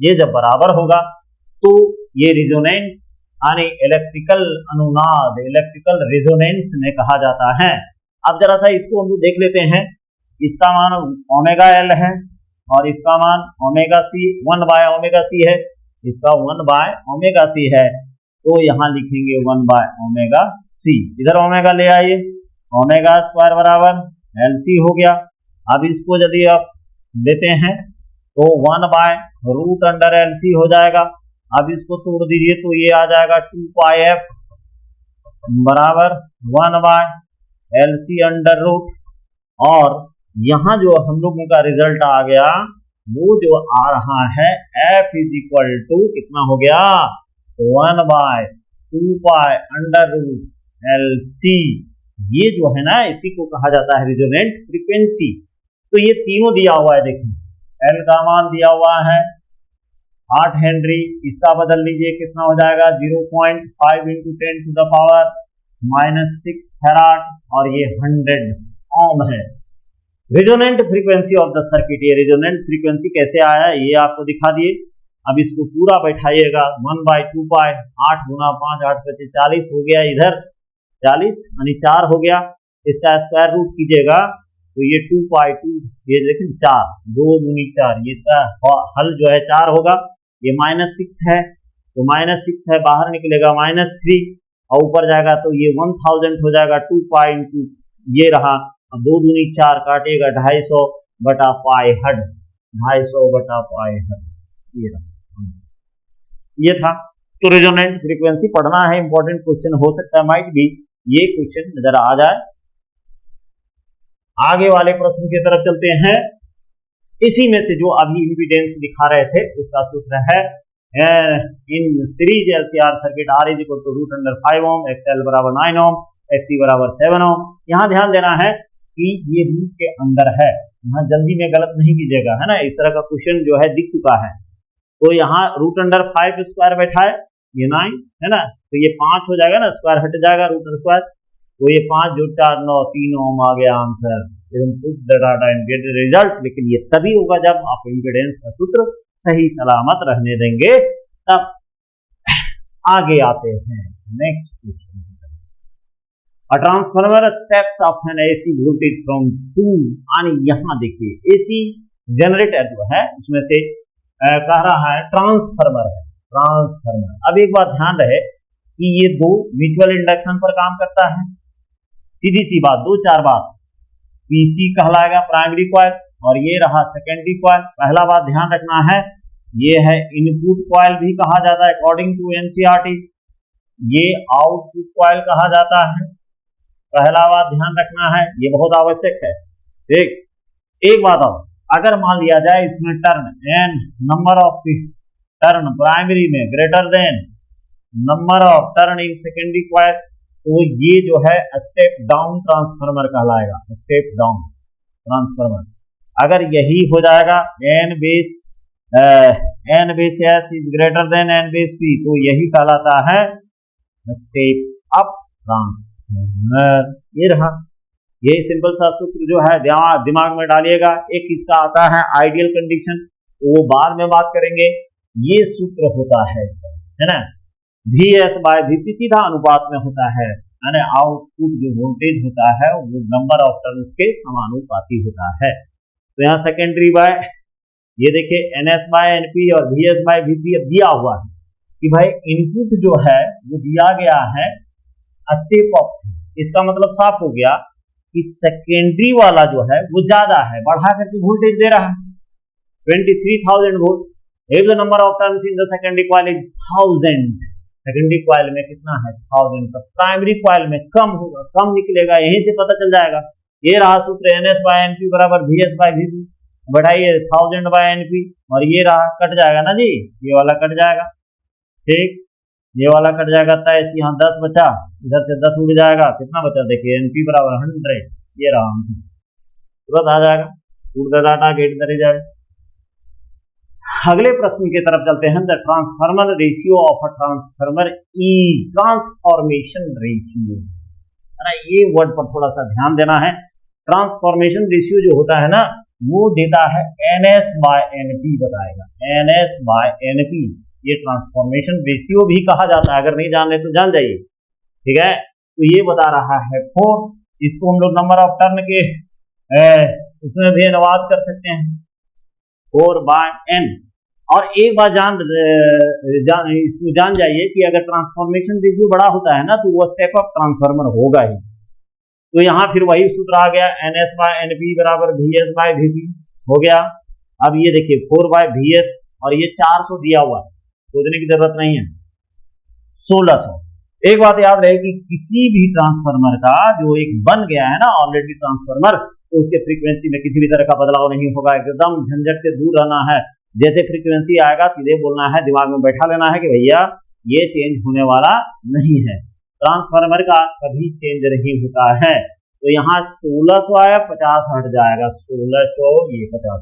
ये जब बराबर होगा तो ये रिजोनेंस यानी इलेक्ट्रिकल अनुनाद, इलेक्ट्रिकल रेजोनेंस में कहा जाता है। अब जरा सा इसको हम देख लेते हैं, इसका मान ओमेगा एल है और इसका मान ओमेगा सी, 1/ओमेगा सी है, इसका 1/ओमेगा सी है, तो यहाँ लिखेंगे 1/ओमेगा सी, इधर ओमेगा ले आइए, ओमेगा स्क्वायर बराबर एल सी हो गया। अब इसको यदि आप लेते हैं तो 1/रूट अंडर एल सी हो जाएगा। अब इसको तोड़ दीजिए तो ये आ जाएगा 2πf बराबर 1/LC अंडर रूट, और यहाँ जो हम लोगों का रिजल्ट आ गया वो जो आ रहा है F इज इक्वल टू कितना हो गया, 1/2π अंडर रूट LC। ये जो है ना इसी को कहा जाता है रिजोनेंट फ्रीक्वेंसी। तो ये तीनों दिया हुआ है, देखिए एल का मान दिया हुआ है 8 हेनरी, इसका बदल लीजिए कितना हो जाएगा 0.5 × 10⁻⁻⁶ फैराड, और ये 100 ओम है। Resonant frequency of the circuit, ये रिजोनेंट फ्रीक्वेंसी कैसे आया ये आपको दिखा दिए। अब इसको पूरा बैठाइएगा, 1/2π, 8 × 5 8 × 40 हो गया, इधर 40 यानी 4 हो गया, इसका स्क्वायर रूट कीजिएगा तो ये 2π2, ये लेकिन 4, 2 × 4, ये इसका हल जो है 4 होगा। ये -6 है तो -6 है, बाहर निकलेगा -3 और ऊपर जाएगा तो ये 1000 हो जाएगा, 2π × ये रहा। अब 2 दूनी 4 काटिएगा 250/π हर्ट्ज, 250/π हर्ट्ज, ये रहा, ये था। तो रेजोनेंट फ्रीक्वेंसी पढ़ना है, इंपॉर्टेंट क्वेश्चन हो सकता है, माइट भी ये क्वेश्चन नजर आ जाए। आगे वाले प्रश्न की तरफ चलते हैं। इसी में से जो अभी इम्पीडेंस दिखा रहे थे उसका सूत्र है in series LCR circuit R is equal to √5 ohm, XL बराबर 9 ओम, XC बराबर 7 ओम। यहाँ ध्यान देना है कि ये रूट के अंदर है, यहाँ जल्दी में गलत नहीं कीजिएगा, है ना, इस तरह का क्वेश्चन जो है दिख चुका है। तो यहाँ √5 स्क्वायर बैठा है, ये 9 है ना, तो ये 5 हो जाएगा ना, स्क्वायर हट जाएगा √स्क्वायर, तो ये 5 + 4 9 3 ओम आ गया answer. Put the data and get the result, लेकिन ये तभी होगा जब आप इम्पीडेंस का सूत्र सही सलामत रहने देंगे, तब। आगे आते हैं next question. A transformer steps of N AC voltage from 2, यानी यहाँ देखिए एसी जनरेटर जो है उसमें से कह रहा है ट्रांसफार्मर है, ट्रांसफार्मर। अब एक बात ध्यान रहे कि ये दो म्यूचुअल इंडक्शन पर काम करता है, सीधी सी बात, दो चार बात। पीसी कहलाएगा प्राइमरी कॉइल और ये रहा सेकेंडरी कॉइल। पहला बात ध्यान रखना है, ये है इनपुट कॉइल भी कहा जाता है अकॉर्डिंग टू एनसीईआरटी, ये आउटपुट कॉइल कहा जाता है। पहला बात ध्यान रखना है, ये बहुत आवश्यक है। एक बात और, अगर मान लिया जाए इसमें turn N number of turn primary में greater than number of turn in secondary coil, तो ये जो है स्टेप डाउन ट्रांसफार्मर कहलाएगा, स्टेप डाउन ट्रांसफार्मर। अगर यही हो जाएगा N base S is greater than N base P, तो यही कहलाता है स्टेप अप ट्रांसफार्मर। ये रहा, ये सिंपल सा सूत्र जो है दिमाग में डालिएगा। एक इसका आता है आइडियल कंडीशन, वो बाद में बात करेंगे। ये सूत्र होता है ना, VS बाय VP सीधा अनुपात में होता है, यानी आउटपुट जो वोल्टेज होता है वो नंबर ऑफ टर्न्स के समानुपाती होता है। तो यहाँ सेकेंडरी बाय, ये देखिए NS बाय NP और VS बाय VP अब दिया हुआ है कि भाई इनपुट जो है वो दिया गया है स्टेप ऑफ, इसका मतलब साफ हो गया कि सेकेंडरी वाला जो है वो ज्यादा है, बढ़ा करके वोल्टेज दे रहा है 23,000 volt. If the number of turns in the secondary coil is 1000, secondary coil में कितना है 1000, तो प्राइमरी कॉइल में कम होगा, कम निकलेगा, यहीं से पता चल जाएगा। ये रहा सूत्र NS बाय NP बराबर VS बाय VP, बढ़ाइए 1000 बाय NP और ये रहा, कट जाएगा ना जी, ये वाला कट जाएगा, ठीक, ये वाला कट जाएगा 23, यहाँ 10 बचा, इधर से 10 उड़ जाएगा, कितना बचा देखिए NP बराबर 100, ये रहा तुरंत आ जाएगा, उड़ का डाटा गेट इधर ही जाएगा। अगले प्रश्न की तरफ चलते हैं। The transformer ratio of a transformer is transformation ratio, है ना, ये वर्ड पर थोड़ा सा ध्यान देना है। ट्रांसफॉर्मेशन रेशियो जो होता है ना, वो देता है NS बाय NP, बताएगा NS बाय NP, ये ट्रांसफॉर्मेशन रेशियो भी कहा जाता है, अगर नहीं जान ले तो जान जाइए, ठीक है। तो ये बता रहा है 4, इसको हम लोग नंबर ऑफ टर्न के उसमें भी अनुवाद कर सकते हैं 4 बाय N। और एक बात इसमें जान जाइए कि अगर ट्रांसफॉर्मेशन रेशियो बड़ा होता है ना, तो वो स्टेप अप ट्रांसफार्मर होगा ही। तो यहाँ फिर वही सूत्र आ गया, NS बाय NP बराबर VS बाय VP हो गया। अब ये देखिए 4 बाय VS और ये 400 दिया हुआ है, सोचने की जरूरत नहीं है, 1600। एक बात याद रहे कि किसी भी ट्रांसफार्मर का जो एक बन गया है ना ऑलरेडी ट्रांसफार्मर, तो उसके फ्रीक्वेंसी में किसी भी तरह का बदलाव नहीं होगा, एकदम झंझट से दूर रहना है। जैसे फ्रीक्वेंसी आएगा सीधे बोलना है, दिमाग में बैठा लेना है कि भैया ये चेंज होने वाला नहीं है, ट्रांसफार्मर का कभी चेंज नहीं होता है। तो यहाँ 1600 आया, 50 हट जाएगा, 1600 ये 50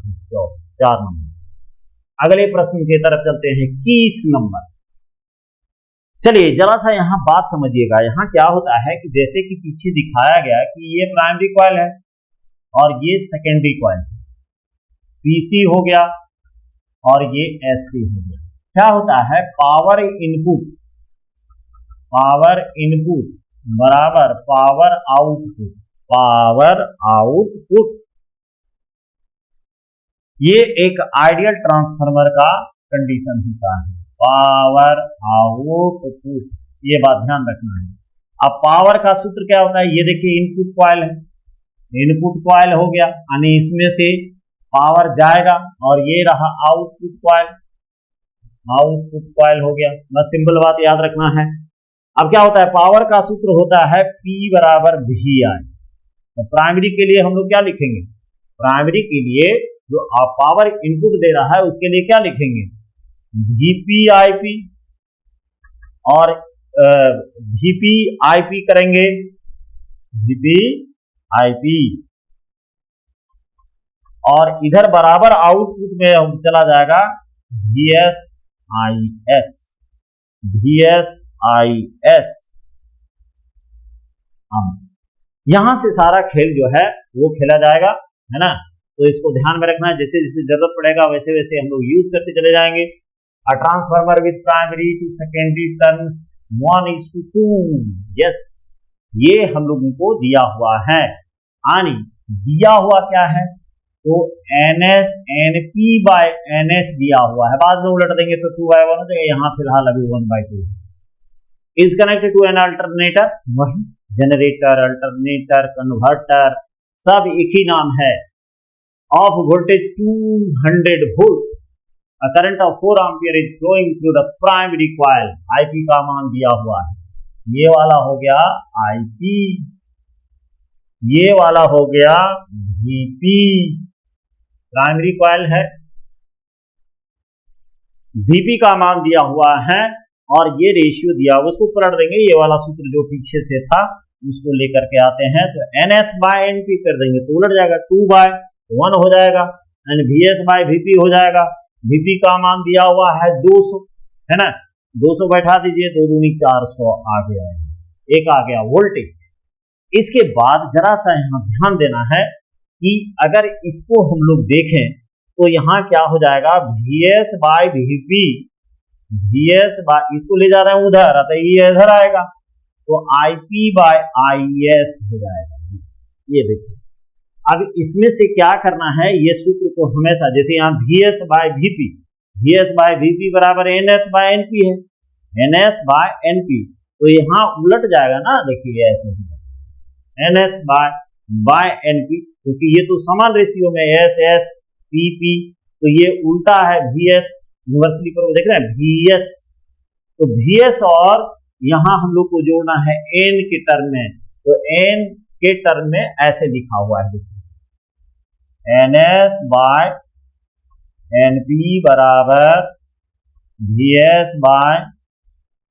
4 नंबर। अगले प्रश्न की तरफ चलते हैं, 21 नंबर। चलिए जरा सा यहाँ बात समझिएगा, यहाँ क्या होता है कि जैसे कि पीछे दिखाया गया कि ये प्राइमरी कॉइल है और ये सेकेंडरी कॉइल, PC हो गया और ये SC हो गया। क्या होता है, पावर इनपुट बराबर पावर आउटपुट, ये एक आइडियल ट्रांसफार्मर का कंडीशन होता है, पावर आउटपुट, ये बात ध्यान रखना है। अब पावर का सूत्र क्या होता है, ये देखिए इनपुट कॉइल है, इनपुट कॉइल हो गया, यानी इसमें से पावर जाएगा और ये रहा आउटपुट कॉइल हो गया। बस सिंपल बात याद रखना है। अब क्या होता है, पावर का सूत्र होता है P बराबर VI। तो प्राइमरी के लिए हम लोग क्या लिखेंगे, प्राइमरी के लिए जो पावर इनपुट दे रहा है उसके लिए क्या लिखेंगे, VPIP, और VPIP करेंगे, VPIP, और इधर बराबर आउटपुट में चला जाएगा VSIS। यहां से सारा खेल जो है वो खेला जाएगा, है ना। तो इसको ध्यान में रखना है, जैसे जैसे जरूरत पड़ेगा वैसे वैसे हम लोग यूज करते चले जाएंगे। A transformer with primary to secondary turns 1:2, yes, ये हम लोगों को दिया हुआ है। यानी दिया हुआ क्या है, तो NS NP बाय NS दिया हुआ है, बाद में उलट देंगे तो 2/1 हो जाएगा, यहाँ फिलहाल अभी 1/2 is connected to an alternator, वही जनरेटर, अल्टरनेटर, कन्वर्टर सब एक ही नाम है। Of voltage 200 volt, a current of 4 ampere is flowing through the primary coil, IP का मान दिया हुआ है, ये वाला हो गया IP, ये वाला हो गया VP, प्राइमरी कॉइल है, VP का मान दिया हुआ है और ये रेशियो दिया हुआ, उसको पलट देंगे, ये वाला सूत्र जो पीछे से था उसको लेकर के आते हैं, तो NS बाय NP कर देंगे तो उलट जाएगा, 2/1 हो जाएगा, एंड VS बाय VP हो जाएगा। VP का मान दिया हुआ है 200, है ना, 200 बैठा दीजिए, 2 दूनी 400 आ गया, एक आ गया वोल्टेज। इसके बाद जरा सा यहाँ ध्यान देना है कि अगर इसको हम लोग देखें तो यहाँ क्या हो जाएगा, VS by VP, VS by, इसको ले जा रहे हैं उधर, तो ये इधर आएगा, तो IP बाय IS हो जाएगा। ये देखिए, अब इसमें से क्या करना है, ये सूत्र को हमेशा, जैसे यहाँ VS by VP, VS by VP बराबर NS बाय NP है, NS बाय NP, तो यहाँ उलट जाएगा ना, देखिए ऐसे NS बाय NP, क्योंकि ये तो समान रेशियो में SS PP, तो ये उल्टा है VS, यूनिवर्सली पर देख रहे हैं VS, तो VS और यहाँ हम लोग को जोड़ना है N के टर्म में, तो N के टर्म में ऐसे लिखा हुआ है, NS बाय NP बराबर VS बाय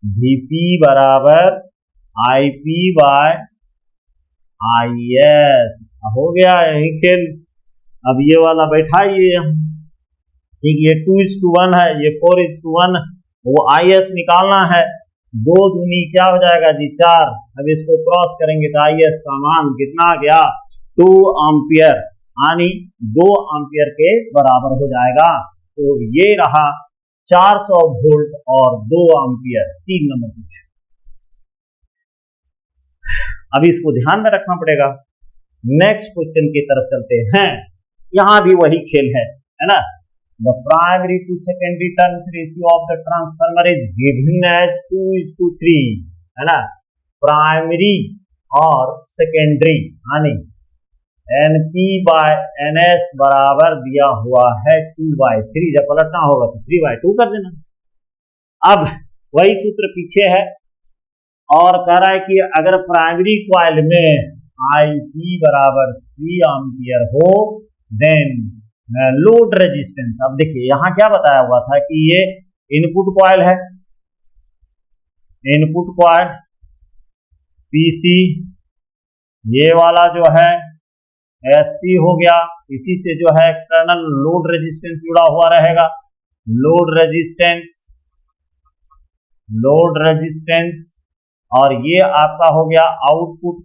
VP बराबर IP बाय IS, हो गया यही खेल। अब ये वाला बैठाइए, ठीक, ये 2:1 है, ये 4:1, वो IS निकालना है, 2 दूनी क्या हो जाएगा जी 4, अब इसको क्रॉस करेंगे तो IS का मान कितना आ गया, 2 एम्पियर, यानी 2 एम्पियर के बराबर हो जाएगा। तो ये रहा 400 वोल्ट और 2 एम्पियर, 3 नंबर कुछ। अभी इसको ध्यान में रखना पड़ेगा। नेक्स्ट क्वेश्चन की तरफ चलते हैं, यहां भी वही खेल है ना। The primary to secondary turns ratio of the transformer is given as 2:3, है ना, प्राइमरी और सेकेंडरी, यानी NP बाय NS बराबर दिया हुआ है 2/3, जब पलटना होगा तो 3/2 कर देना। अब वही सूत्र पीछे है और कह रहा है कि अगर प्राइमरी कॉइल में IP बराबर 3 एम्पियर हो देन लोड रेजिस्टेंस, अब देखिए यहां क्या बताया हुआ था कि ये इनपुट कॉइल है, इनपुट कॉइल PC, ये वाला जो है SC हो गया, इसी से जो है एक्सटर्नल लोड रेजिस्टेंस जुड़ा हुआ रहेगा, लोड रेजिस्टेंस, और ये आपका हो गया आउटपुट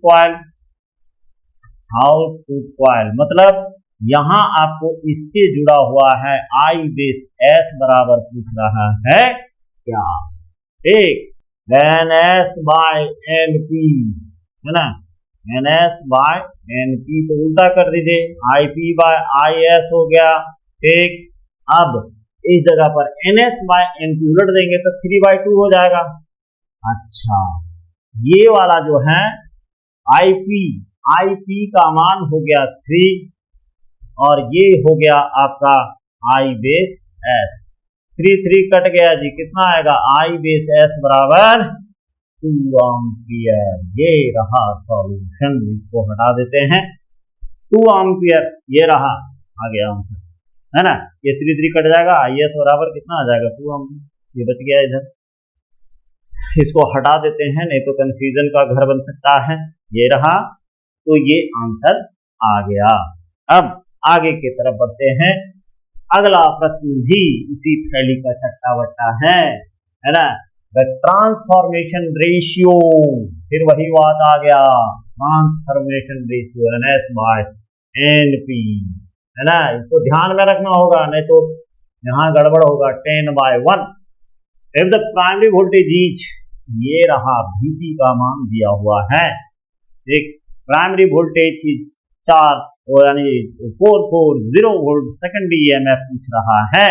कॉइल, मतलब यहां आपको इससे जुड़ा हुआ है I बेस S बराबर पूछ रहा है क्या, ठीक, NS बाय NP, है ना, NS बाय NP, तो उल्टा कर दीजिए, IP बाय IS हो गया, ठीक। अब इस जगह पर NS बाय NP उलट देंगे तो 3/2 हो जाएगा। अच्छा, ये वाला जो है IP का मान हो गया 3 और ये हो गया आपका I बेस S, 3 कट गया जी, कितना आएगा, I बेस S बराबर 2 एम्पियर। ये रहा सॉल्यूशन, इसको हटा देते हैं, 2 एम्पियर ये रहा, आ गया आंसर, है ना, ये 3 कट जाएगा, IS बराबर कितना आ जाएगा 2 एम्पियर, ये बच गया इधर, इसको हटा देते हैं, नहीं तो कंफ्यूजन का घर बन सकता है। ये रहा, तो ये आंसर आ गया। अब आगे की तरफ बढ़ते हैं, अगला प्रश्न भी इसी थैली का छट्टा बट्टा है ना, द ट्रांसफॉर्मेशन रेशियो, फिर वही बात आ गया, transformation ratio NS by NP, है ना, इसको ध्यान में रखना होगा, नहीं तो यहाँ गड़बड़ होगा, 10/1। If the primary voltage is, ये रहा VP का मान दिया हुआ है, एक प्राइमरी वोल्टेज इज 4 यानी 440 वोल्ट सेकेंडरी ईएमएफ पूछ रहा है।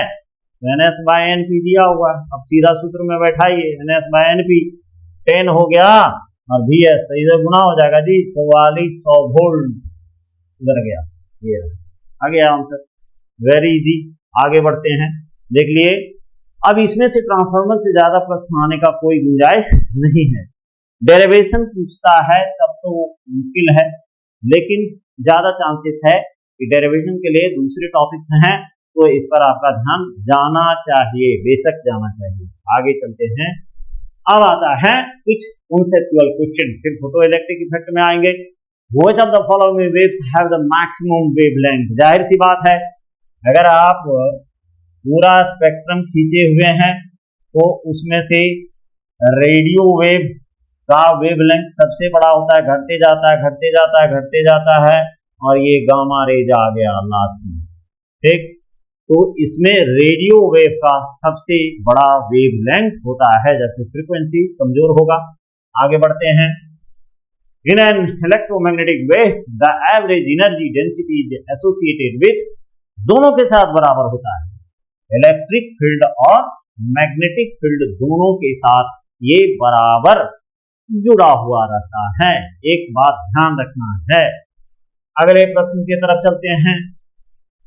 तो NS बाय NP दिया हुआ है, अब सीधा सूत्र में बैठाइए, NS बाय NP 10 हो गया और VS तो इधर गुना हो जाएगा जी, 4400 वोल्ट इधर गया, ये आ गया आंसर। वेरी इजी, आगे बढ़ते हैं, देख लिए। अब इसमें से ट्रांसफार्मर से ज्यादा प्रश्न आने का कोई गुंजाइश नहीं है। डेरिवेशन पूछता है तब तो मुश्किल है, लेकिन ज्यादा चांसेस है कि डेरिवेशन के लिए दूसरे टॉपिक्स हैं, तो इस पर आपका ध्यान जाना चाहिए, बेशक जाना चाहिए। आगे चलते हैं। अब आता है कुछ कॉन्सेप्चुअल क्वेश्चन, फिर फोटो इलेक्ट्रिक इफेक्ट में आएंगे। Which of the following waves have the maximum wavelength. जाहिर सी बात है, अगर आप पूरा स्पेक्ट्रम खींचे हुए हैं तो उसमें से रेडियो वेव का वेवलेंथ सबसे बड़ा होता है, घटते जाता है घटते जाता है घटते जाता है, और ये गामा रेज आ गया लास्ट में, ठीक। तो इसमें रेडियो वेव का सबसे बड़ा वेवलेंथ होता है, जबकि फ्रीक्वेंसी कमजोर होगा। आगे बढ़ते हैं। In an electromagnetic wave the average energy density is associated with, दोनों के साथ बराबर होता है, इलेक्ट्रिक फील्ड और मैग्नेटिक फील्ड दोनों के साथ ये बराबर जुड़ा हुआ रहता है। एक बात ध्यान रखना है। अगले प्रश्न की तरफ चलते हैं।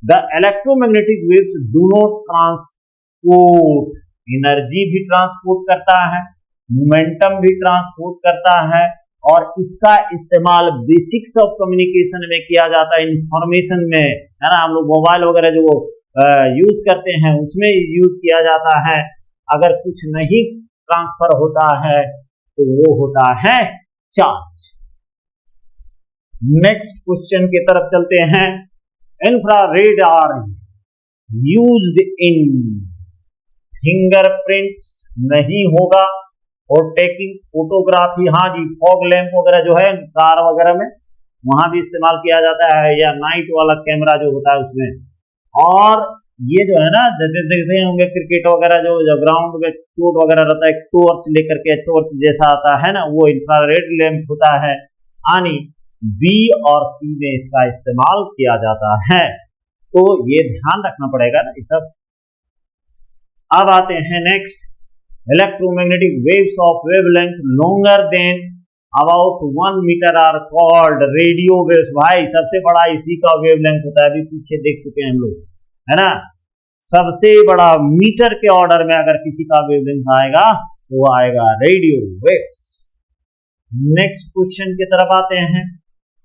The electromagnetic waves do not transport, energy भी ट्रांसपोर्ट करता है, मोमेंटम भी ट्रांसपोर्ट करता है, और इसका इस्तेमाल बेसिक्स ऑफ कम्युनिकेशन में किया जाता है, इंफॉर्मेशन में, है ना। हम लोग मोबाइल वगैरह जो यूज करते हैं उसमें यूज किया जाता है। अगर कुछ नहीं ट्रांसफर होता है तो वो होता है चार्ज। नेक्स्ट क्वेश्चन की तरफ चलते हैं। Infrared are used in, fingerprints नहीं होगा, और टेकिंग फोटोग्राफी, हाँ जी, फॉग लैंप वगैरह जो है कार वगैरह में वहां भी इस्तेमाल किया जाता है, या नाइट वाला कैमरा जो होता है उसमें। और ये जो है ना, जैसे देखते होंगे क्रिकेट वगैरह जो ग्राउंड में चोट वगैरह रहता है, टॉर्च लेकर के, टॉर्च जैसा आता है ना, वो इंफ्रारेड लैंप होता है, यानी बी और सी में इसका इस्तेमाल किया जाता है। तो ये ध्यान रखना पड़ेगा ना ये सब। अब आते हैं next. Electromagnetic waves of wavelength longer than about 1 metre are called radio waves. भाई सबसे बड़ा इसी का वेवलेंथ होता है, अभी पीछे देख चुके हैं हम लोग, है ना। सबसे बड़ा मीटर के ऑर्डर में अगर किसी का वेवलेंथ आएगा तो वो आएगा रेडियो वेव्स। नेक्स्ट क्वेश्चन की तरफ आते हैं।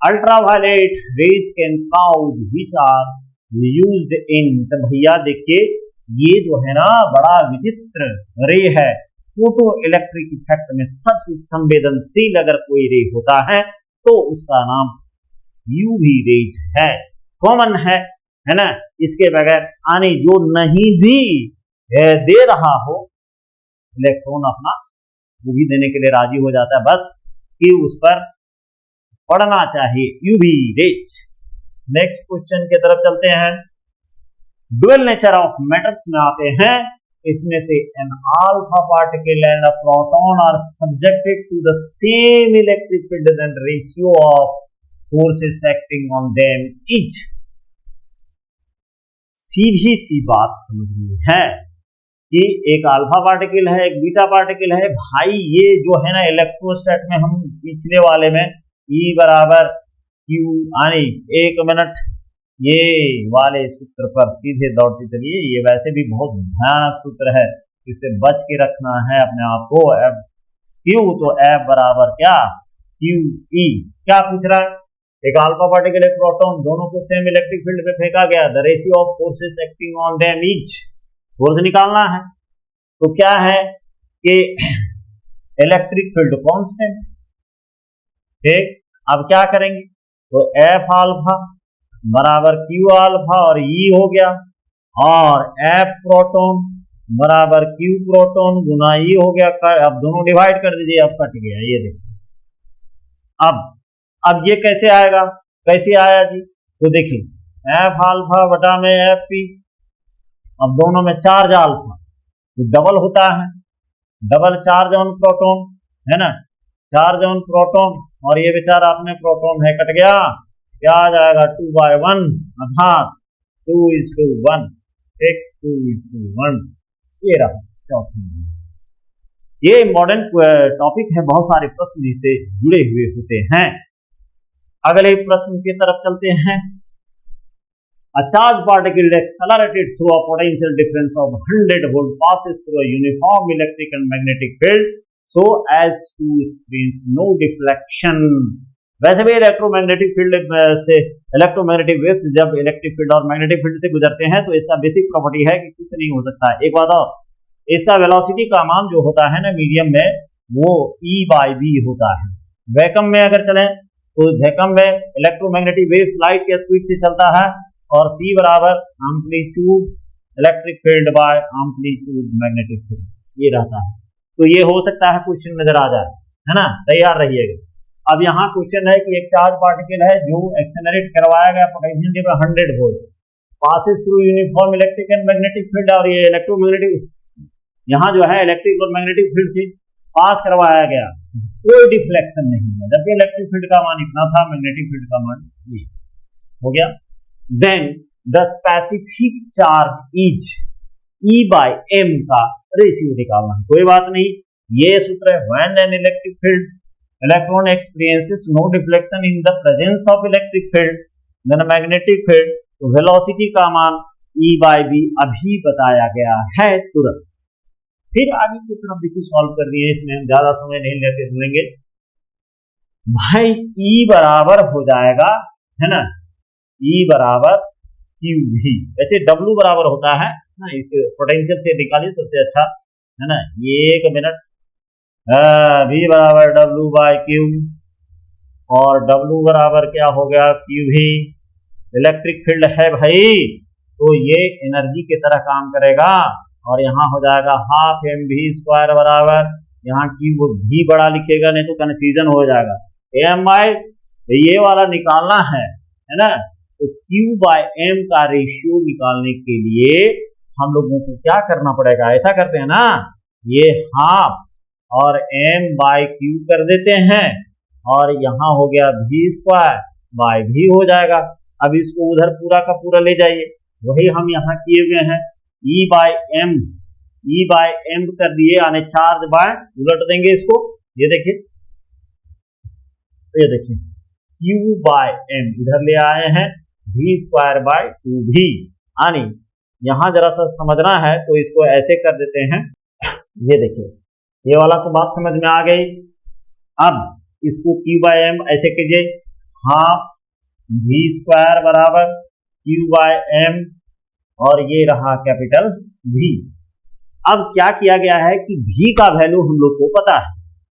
Ultraviolet rays can cause which are used in, तो भैया देखिए ये जो है ना बड़ा विचित्र रे है। फोटो इलेक्ट्रिक इफेक्ट में सबसे संवेदनशील अगर कोई रे होता है तो उसका नाम यूवी रेज है, कॉमन है ना। इसके बगैर आने जो नहीं भी दे रहा हो इलेक्ट्रॉन अपना, वो भी देने के लिए राजी हो जाता है, बस कि उस पर पढ़ना चाहिए, यूवी रेज। नेक्स्ट क्वेश्चन की तरफ चलते हैं। डुअल नेचर ऑफ मैटर्स में आते हैं। इसमें से an alpha particle and a proton are subjected to the same electric field and ratio of forces acting on them is. सीधी सी बात समझनी है कि एक अल्फा पार्टिकल है, एक बीटा पार्टिकल है। भाई ये जो है ना इलेक्ट्रोस्टैट में हम पिछले वाले में E बराबर Q, यानी 1 मिनट, ये वाले सूत्र पर सीधे दौड़ते चलिए। ये वैसे भी बहुत भयानक सूत्र है, इससे बच के रखना है अपने आप को। F Q तो F बराबर क्या Q E। क्या पूछ रहा है? एक अल्फा पार्टिकल एक प्रोटॉन दोनों को सेम इलेक्ट्रिक फील्ड में फेंका गया, the ratio of forces acting on them etch, force निकालना है। तो क्या है कि इलेक्ट्रिक फील्ड कांस्टेंट, ठीक। अब क्या करेंगे, तो एफ अल्फा बराबर क्यू अल्फा और ई हो गया, और एफ प्रोटॉन बराबर क्यू प्रोटॉन गुना ई हो गया। अब दोनों डिवाइड कर दीजिए, अब कट गया, ये देखिए। अब ये कैसे आएगा, कैसे आया जी, तो देखिए एफ अल्फा बटा में एफ पी, अब दोनों में चार्ज अल्फा तो डबल होता है, डबल चार्ज ऑन प्रोटॉन, है ना, चार्ज ऑन प्रोटॉन, और ये बेचारा अपने प्रोटॉन है, कट गया। क्या आ जाएगा 2/1 अर्थात 2:1, ठीक 2:1। ये रहा चौथा। ये इम्पोर्टेंट टॉपिक है, बहुत सारे प्रश्न इससे जुड़े हुए होते हैं। अगले प्रश्न की तरफ चलते हैं। A charged particle accelerated through a potential difference of 100 volt passes through a uniform electric and magnetic field so as to experience no deflection। वैसे भी इलेक्ट्रोमैग्नेटिक फील्ड से इलेक्ट्रोमैग्नेटिक वेव्स जब इलेक्ट्रिक फील्ड और मैग्नेटिक फील्ड से गुजरते हैं तो इसका बेसिक प्रॉपर्टी है कि कुछ नहीं हो सकता। एक बात और, इसका वेलोसिटी का मान जो होता है ना मीडियम में, वो E/v होता है। वैक्यूम में अगर चलें तो वैक्यूम में इलेक्ट्रोमैग्नेटिक वेव्स लाइट के स्पीड से चलता है और C बराबर amplitude electric field by amplitude magnetic field, ये रहता है। तो ये हो सकता है क्वेश्चन नजर आ जाए, है ना, तैयार रहिएगा। अब यहाँ क्वेश्चन है कि एक चार्ज पार्टिकल है जो एक्सेलरेट करवाया गया पोटेंशियल के 100 volt, passes through uniform electric and magnetic field, और ये इलेक्ट्रोमैग्नेटिक यहाँ जो है इलेक्ट्रिक और मैग्नेटिक फील्ड से पास करवाया गया, कोई डिफ्लेक्शन नहीं है। जबकि इलेक्ट्रिक फील्ड का मान इतना था, मैग्नेटिक फील्ड का मान ये हो गया। Then the specific charge is E/m का रेशियो निकालना। कोई बात नहीं, ये सूत्र है when an electric field electron experiences no deflection in the presence of electric field then magnetic field, तो वेलोसिटी का मान E/v अभी बताया गया है तुरंत। फिर आगे की तरफ देखिए सॉल्व कर दिए, इसमें हम ज्यादा समय नहीं लेते सुनेंगे भाई। E बराबर हो जाएगा, है ना, E बराबर QV। वैसे W बराबर होता है ना, इस पोटेंशियल से निकालिए सबसे अच्छा, है ना। एक मिनट, V बराबर W/Q और W बराबर क्या हो गया QV। इलेक्ट्रिक फील्ड है भाई, तो ये एनर्जी की तरह काम करेगा और यहाँ हो जाएगा 12mv² बराबर, यहाँ Q भी बड़ा लिखेगा नहीं तो कंफ्यूजन हो जाएगा। AMI ये वाला निकालना है ना, तो Q/m का रेशियो निकालने के लिए हम लोगों को क्या करना पड़ेगा, ऐसा करते हैं ना, ये हाफ और m/q कर देते हैं और यहाँ हो गया v²/v हो जाएगा। अब इसको उधर पूरा का पूरा ले जाइए, वही हम यहाँ किए हुए हैं। E/m कर दिए, यानी चार्ज बाय, उलट देंगे इसको, ये देखिए, ये देखिए Q/m इधर ले आए हैं, v²/2v। यानी यहां जरा सा समझना है तो इसको ऐसे कर देते हैं, ये देखिए, ये वाला तो बात समझ में आ गई। अब इसको Q/m ऐसे कीजिए, हाफ v² बराबर Q/m और ये रहा कैपिटल V। अब क्या किया गया है कि V का वैल्यू हम लोग को पता है।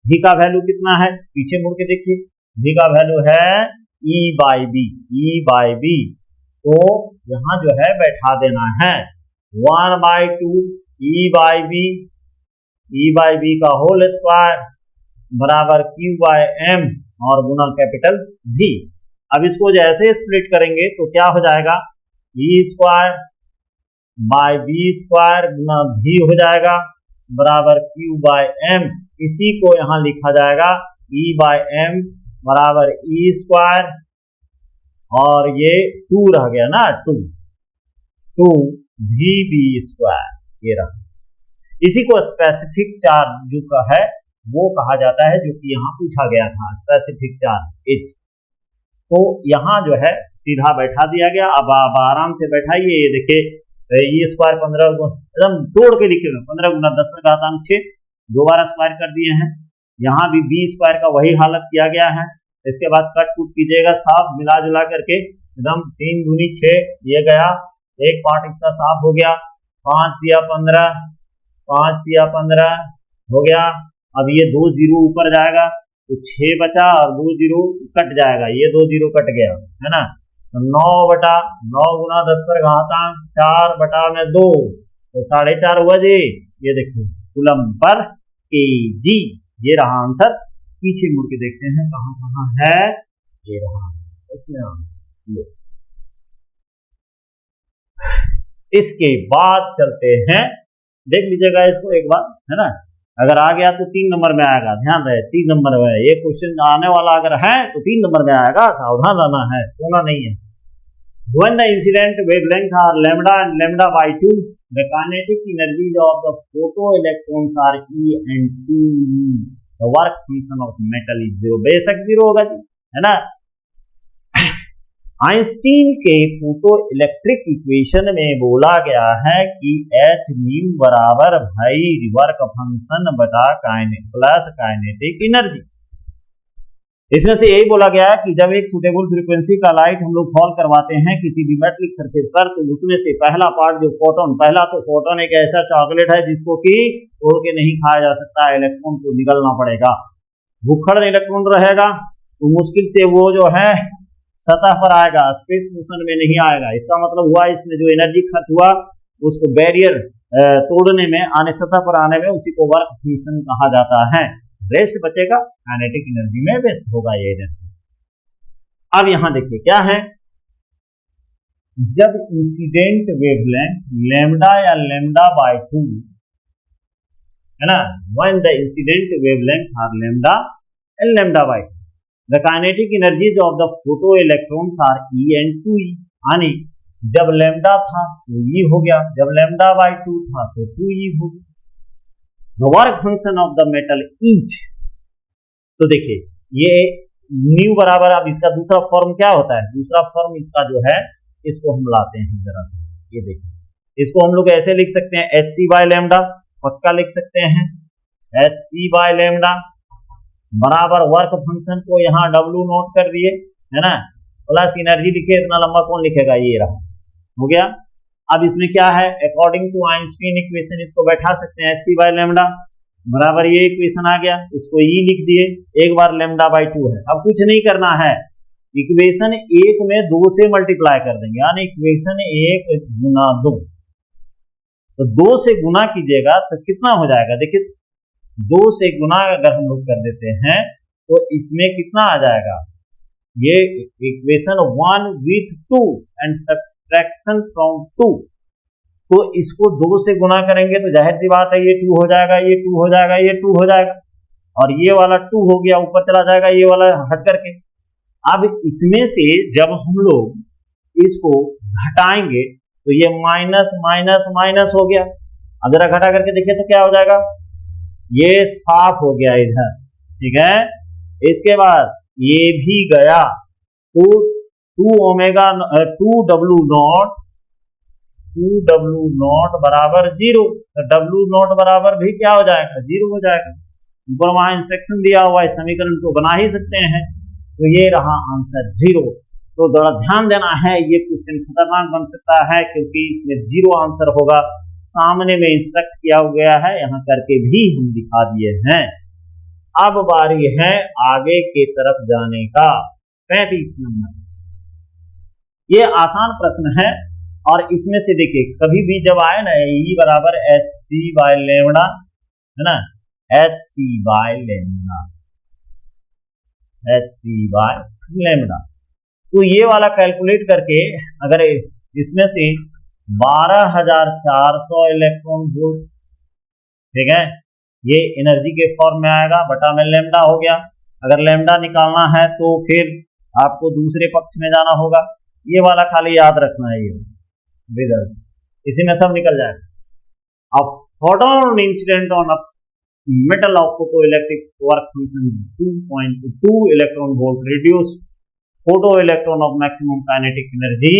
V का वैल्यू कितना है, पीछे मुड़ के देखिए, V का वैल्यू है E/v। तो यहां जो है बैठा देना है 1/2 E/v का होल स्क्वायर बराबर Q/m और गुना कैपिटल V। अब इसको जैसे स्प्लिट करेंगे तो क्या हो जाएगा, E²/v² गुना V हो जाएगा बराबर Q/m। इसी को यहां लिखा जाएगा E/m बराबर E² और ये 2 रह गया ना, 2 VV², ये रहा। इसी को स्पेसिफिक चार्ज जो का है वो कहा जाता है, जो कि यहाँ पूछा गया था, स्पेसिफिक चार्ज H। तो यहाँ जो है सीधा बैठा दिया गया। अब आप आराम से बैठाइए, ये देखिए E² 15 एकदम तोड़ के लिखे हुए 15 × 10⁻6 दोबारा स्क्वायर कर दिए हैं। यहाँ भी V² का वही हालत किया गया है। इसके बाद कट कुट कीजिएगा, साफ मिला जुला करके एकदम 3 दूनी 6 ये गया, एक पार्ट इसका साफ हो गया, 5 दिया 15, 5 दिया 15 हो गया। अब ये 2 जीरो ऊपर जाएगा तो 6 बचा और 2 जीरो कट जाएगा, ये 2 जीरो कट गया, है ना। तो 9/9 गुना 10⁻4 4/2 तो 4.5 हुआ जी। ये देखिए कूलम पर kg, ये रहा आंसर। पीछे मुड़ के देखते हैं कहां कहां है, ये रहा इसमें। इसके बाद चलते हैं, देख लीजिएगा इसको एक बार, है ना। अगर आ गया तो 3 नंबर में आएगा, ध्यान रहे 3 नंबर में ये क्वेश्चन आने वाला अगर है तो 3 नंबर में आएगा, सावधान रहना है, सोना नहीं है। When the incident wavelength are lambda and lambda by 2, the kinetic energies of the photoelectrons are E and 2E. The work function of metal is 0. बेशक 0 होगा जी, है ना। आइंस्टीन के फोटो इलेक्ट्रिक इक्वेशन में बोला गया है कि एच न्यू बराबर भाई वर्क फंक्शन बटा प्लस काइनेटिक एनर्जी। इसमें से यही बोला गया है कि जब एक सुटेबल फ्रीक्वेंसी का लाइट हम लोग फॉल करवाते हैं किसी भी मेटलिक सरफेस पर, तो उसमें से पहला पार्ट जो फोटोन, पहला तो फोटोन एक ऐसा चॉकलेट है जिसको कि तोड़ के नहीं खाया जा सकता, इलेक्ट्रॉन को निगलना पड़ेगा। भूखड़ इलेक्ट्रॉन रहेगा तो मुश्किल से वो जो है सतह पर आएगा, स्पेस मोशन में नहीं आएगा। इसका मतलब हुआ इसमें जो एनर्जी खर्च हुआ उसको बैरियर तोड़ने में, आने सतह पर आने में, उसी को वर्क फंक्शन कहा जाता है। रेस्ट बचेगा, काइनेटिक एनर्जी में वेस्ट होगा ये एनर्जी। अब यहां देखिए क्या है, जब इंसिडेंट वेवलेंथ लैम्डा या लैम्डा बाय 2 है ना, when the incident wavelength are lambda and lambda by 2, the kinetic energies of the photo electrons are E and 2E। यानी जब लैम्डा था तो E हो गया, जब लैम्डा बाय 2 था तो 2E हो गया। The work function of the metal each, तो देखिए ये न्यू बराबर, अब इसका दूसरा फॉर्म क्या होता है, दूसरा फॉर्म इसका जो है इसको हम लाते हैं जरा, ये देखिए इसको हम लोग ऐसे लिख सकते हैं एच सी बाय लैम्डा, पक्का लिख सकते हैं एच सी बाय लैम्डा बराबर वर्क फंक्शन को यहाँ W नोट कर दिए, है ना, प्लस एनर्जी लिखे, इतना लंबा कौन लिखेगा, ये रहा, हो गया। अब इसमें क्या है, अकॉर्डिंग टू आइंस्टीन इक्वेशन इसको बैठा सकते हैं, एच सी बाय लैम्डा बराबर ये इक्वेशन आ गया, इसको ई लिख दिए, एक बार लैम्डा बाय 2 है। अब कुछ नहीं करना है, इक्वेशन 1 में 2 से मल्टीप्लाई कर देंगे, यानी इक्वेशन 1 गुना 2, तो 2 से गुना कीजिएगा तो कितना हो जाएगा, देखिए 2 से गुना अगर हम लोग कर देते हैं तो इसमें कितना आ जाएगा, ये equation 1 with 2 and subtraction from 2, तो इसको 2 से गुना करेंगे तो जाहिर सी बात है ये 2 हो जाएगा, ये 2 हो जाएगा, ये 2 हो जाएगा, और ये वाला 2 हो गया, ऊपर चला जाएगा ये वाला हट करके। अब इसमें से जब हम लोग इसको घटाएंगे तो ये माइनस माइनस माइनस हो गया। अब जरा घटा करके देखिए तो क्या हो जाएगा, ये साफ हो गया इधर, ठीक है। इसके बाद ये भी गया, तो 2W नॉट बराबर 0, तो W नॉट बराबर भी क्या हो जाएगा, 0 हो जाएगा। ऊपर वहां इंस्ट्रक्शन दिया हुआ है, समीकरण को बना ही सकते हैं, तो ये रहा आंसर 0। तो थोड़ा ध्यान देना है, ये क्वेश्चन खतरनाक बन सकता है क्योंकि इसमें 0 आंसर होगा, सामने में इंस्ट्रक्ट किया गया है, यहाँ करके भी हम दिखा दिए हैं। अब बारी है आगे के तरफ जाने का, 35 नंबर। ये आसान प्रश्न है और इसमें से देखिए कभी भी जब आए ना E बराबर एच सी बाय लैम्डा, है ना, H C by lambda, H C by lambda, तो ये वाला कैलकुलेट करके अगर इसमें से 12,400 इलेक्ट्रॉन वोल्ट, ठीक है, ये एनर्जी के फॉर्म में आएगा, बटा में लैम्डा हो गया। अगर लैम्डा निकालना है तो फिर आपको दूसरे पक्ष में जाना होगा, ये वाला खाली याद रखना है, ये रिजल्ट इसी में सब निकल जाएगा। अब photon incident on metal of photo electric work function 2.2 electron volt reduce photo electron of maximum kinetic energy.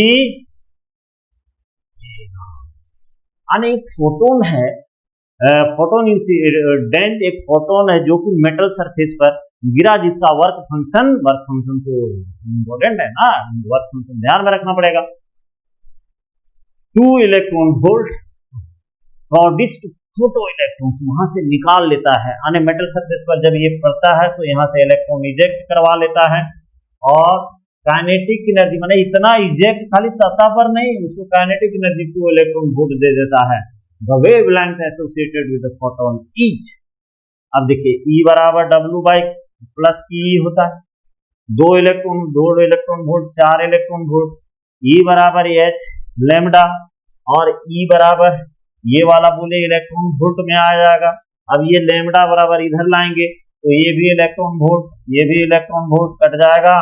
एक फोटोन है, फोटोन इंसिडेंट एक फोटोन है जो कि मेटल सरफेस पर गिरा, जिसका वर्क फंक्शन तो इंपॉर्टेंट है ना, वर्क फंक्शन ध्यान में रखना पड़ेगा। 2 electron volt produced photo electron वहां से निकाल लेता है, यानी मेटल सरफेस पर जब ये पड़ता है तो यहाँ से इलेक्ट्रॉन इजेक्ट करवा लेता है, और काइनेटिक एनर्जी माने इतना इजेक्ट खाली सतह पर नहीं, उसको काइनेटिक एनर्जी 2 इलेक्ट्रॉन वोल्ट दे देता है। The wavelength associated with the photon each. अब देखिए E बराबर W बाई प्लस E होता है, 2 electron volt 4 electron volt, E बराबर H लैम्डा, और E बराबर ये वाला बोले इलेक्ट्रॉन वोल्ट में आ जाएगा, अब ये लेमडा बराबर इधर लाएंगे तो ये भी इलेक्ट्रॉन वोल्ट, ये भी इलेक्ट्रॉन वोल्ट कट जाएगा।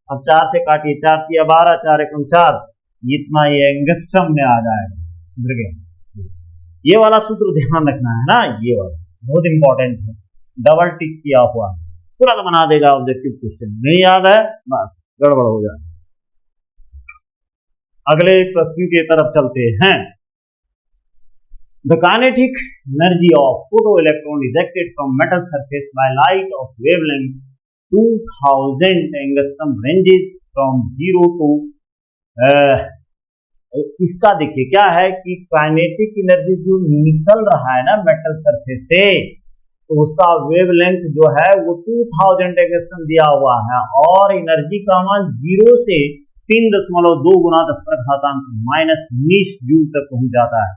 अब 4 से काटिए, 4 तिया 12, 4 एकम 4, इतना ये एंगस्ट्रम में आ जाएगा। ये वाला सूत्र ध्यान रखना है ना, ये वाला बहुत इंपॉर्टेंट है, डबल टिक किया हुआ तुरंत बना देगा ऑब्जेक्टिव क्वेश्चन। नहीं याद है बस गड़बड़ हो जाए। अगले प्रश्न की तरफ चलते हैं। The kinetic energy of photoelectron ejected from metal surface by light of wavelength 2000 angstrom ranges from 0 to इसका देखिए क्या है कि काइनेटिक एनर्जी जो निकल रहा है ना मेटल सरफेस से, तो उसका वेवलेंथ जो है वो 2000 एंगस्ट्रॉम दिया हुआ है और एनर्जी का मान 0 से 3.2 गुना 10⁻⁻⁰ जूल तक पहुंच जाता है।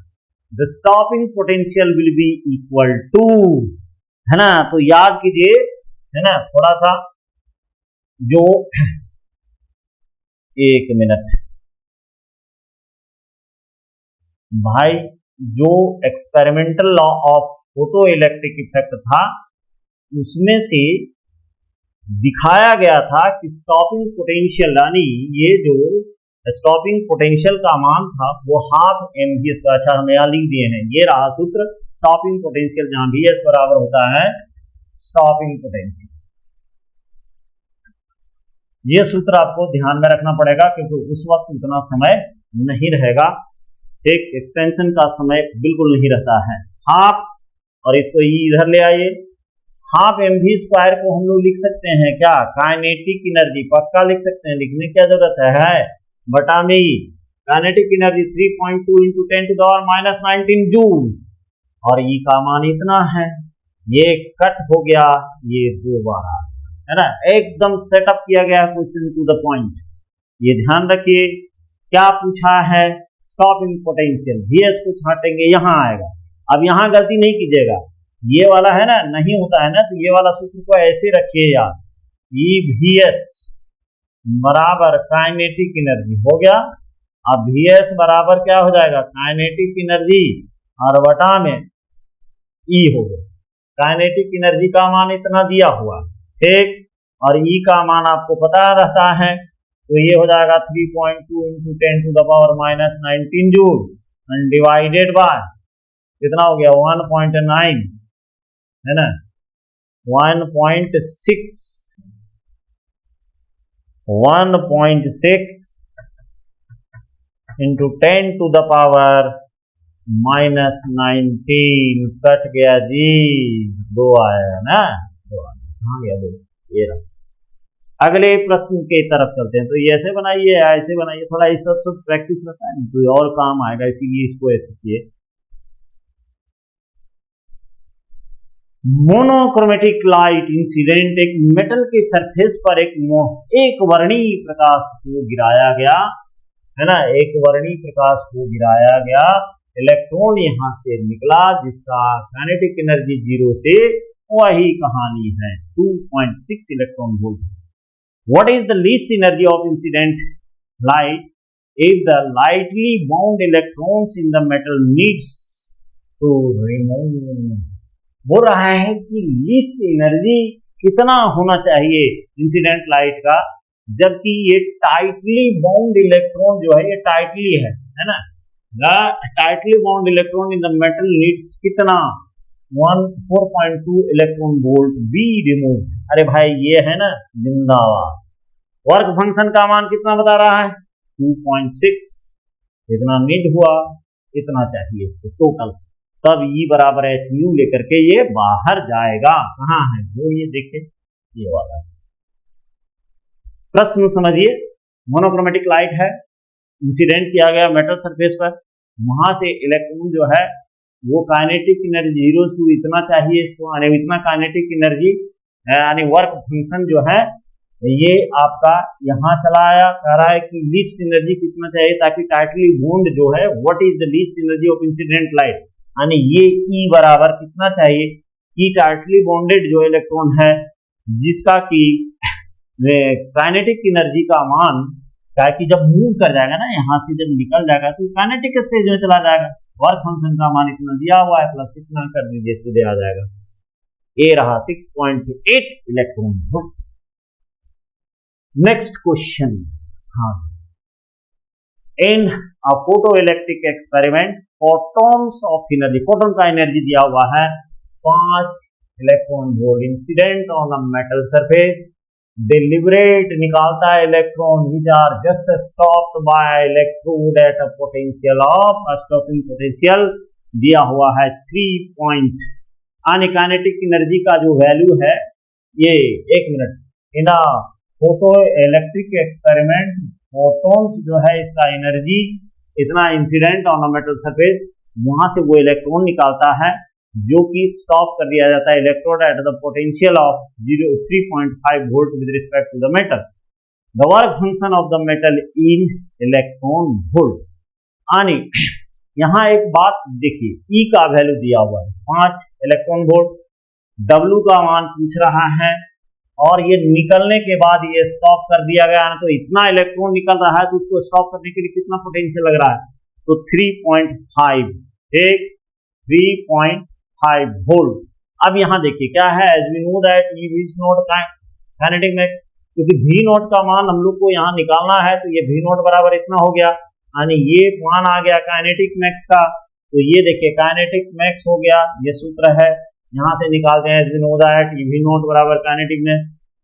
The stopping potential will be equal to, है ना, तो याद कीजिए, है ना, थोड़ा सा जो 1 मिनट भाई, जो experimental law of photo electric effect था उसमें से दिखाया गया था कि स्टॉपिंग पोटेंशियल, यानी ये जो स्टॉपिंग पोटेंशियल का मान था वो ½ mvs का, अच्छा हम यहाँ लिख दिए हैं, ये रहा सूत्र, स्टॉपिंग पोटेंशियल जहां vs बराबर होता है स्टॉपिंग पोटेंशियल। ये सूत्र आपको ध्यान में रखना पड़ेगा क्योंकि उस वक्त उतना समय नहीं रहेगा, एक एक्सटेंशन का समय बिल्कुल नहीं रहता है। हाफ, और इसको इधर ले आइए, ½ mv² को हम लोग लिख सकते हैं क्या, काइनेटिक एनर्जी, पक्का लिख सकते हैं, लिखने की जरूरत है बटा में ही। काइनेटिक एनर्जी 3.2 × 10⁻⁻19 जूल, और ई का मान इतना है, ये कट हो गया, ये 2 बार आ गया, है ना, एकदम सेटअप किया गया क्वेश्चन टू द पॉइंट। ये ध्यान रखिए क्या पूछा है, स्टॉपिंग पोटेंशियल, vs को छाटेंगे यहां आएगा। अब यहां गलती नहीं कीजिएगा, ये वाला है ना नहीं होता है ना, तो ये वाला सूत्र को ऐसे रखिए यार, ई vs बराबर काइनेटिक एनर्जी हो गया। अब vs बराबर क्या हो जाएगा, काइनेटिक एनर्जी और बटा में ई हो गया। काइनेटिक एनर्जी का मान इतना दिया हुआ, ठीक, और ई का मान आपको पता रहता है, तो ये हो जाएगा 3.2 × 10⁻⁻19 जूल डिवाइडेड बाय कितना हो गया 1.9, है ना, 1.6 × 10⁻⁻19 कट गया जी, 2 आया ना, 2 आ गया 2, ये रहा। अगले प्रश्न के तरफ चलते हैं, तो ये ऐसे बनाइए ऐसे बनाइए, थोड़ा इस सब प्रैक्टिस रहता है तो और काम आएगा, इसीलिए इसको ऐसे किए। मोनोक्रोमेटिक लाइट इंसिडेंट, एक मेटल के सरफेस पर एक वर्णीय प्रकाश को गिराया गया, है ना, एक वर्णीय प्रकाश को गिराया गया, इलेक्ट्रॉन यहां से निकला जिसका काइनेटिक एनर्जी 0 से, वही कहानी है 2.6 electron volt. What is the least energy of incident light if the lightly bound electrons in the metal needs to remove? बोल रहा है कि लीस्ट एनर्जी कितना होना चाहिए इंसिडेंट लाइट का, जबकि ये टाइटली बाउंड इलेक्ट्रॉन जो है ये टाइटली है ना, the tightly bound electron in the metal needs कितना 4.2 इलेक्ट्रॉन वोल्ट बी रिमूव। अरे भाई ये है ना जिंदाबाद। वर्क फंक्शन का मान कितना बता रहा है 2.6, इतना नीड हुआ, इतना चाहिए, तो टोटल तब ई बराबर एच म्यू लेकर के ये बाहर जाएगा। कहाँ है वो, ये देखिए ये वाला प्रश्न समझिए। मोनोक्रोमेटिक लाइट है, इंसिडेंट किया गया मेटल सरफेस पर, वहां से इलेक्ट्रॉन जो है वो काइनेटिक एनर्जी 0 टू इतना चाहिए इसको, यानी इतना काइनेटिक एनर्जी यानी वर्क फंक्शन जो है ये आपका यहाँ चला आया, कह रहा है कि लीस्ट एनर्जी कितना चाहिए ताकि टाइटली बॉन्ड जो है, what is the least energy of incident light, यानी ये ई बराबर कितना चाहिए कि टाइटली बॉन्डेड जो इलेक्ट्रॉन है जिसका कि काइनेटिक एनर्जी का मान, क्या कि जब मूव कर जाएगा ना यहाँ से जब निकल जाएगा तो काइनेटिक स्टेज में चला जाएगा, वर्क फंक्शन का मान इतना दिया हुआ है प्लस इतना कर दीजिए सीधे आ जाएगा। ए रहा 6.8 इलेक्ट्रॉन वोल्ट। नेक्स्ट क्वेश्चन, हाँ, in a photoelectric experiment photons of energy, photon का एनर्जी दिया हुआ है 5 electron volt, incident on a metal surface, deliberate निकालता है electron which are just stopped by electrode at a potential of, stopping potential दिया हुआ है 3 पॉइंट। काइनेटिक एनर्जी का जो वैल्यू है ये, एक मिनट, इन अ फोटो इलेक्ट्रिक एक्सपेरिमेंट फोटॉन्स जो है इसका एनर्जी इतना, incident on a metal surface, वहां से वो इलेक्ट्रॉन निकालता है जो कि स्टॉप कर दिया जाता है electrode at the potential of 3.5 volt with respect to the metal. The work function of the metal in electron volt. आने यहाँ एक बात देखिए, ई का वैल्यू दिया हुआ है 5 इलेक्ट्रॉन वोल्ट, डब्ल्यू का मान पूछ रहा है, और ये निकलने के बाद ये स्टॉप कर दिया गया है, तो इतना इलेक्ट्रॉन निकल रहा है, तो उसको स्टॉप करने के लिए कितना पोटेंशियल लग रहा है, तो 3.5, एक 3.5 वोल्ट। अब यहाँ देखिए क्या है, as we know that E V naught kinetic max, क्योंकि वी नॉट का मान हम लोग को यहाँ निकालना है, तो ये वी नॉट बराबर इतना हो गया, यानी ये मान आ गया काइनेटिक मैक्स का, तो ये देखिए काइनेटिक मैक्स हो गया, ये सूत्र है, यहाँ से निकालते हैं, as we know that E V naught बराबर काइनेटिक में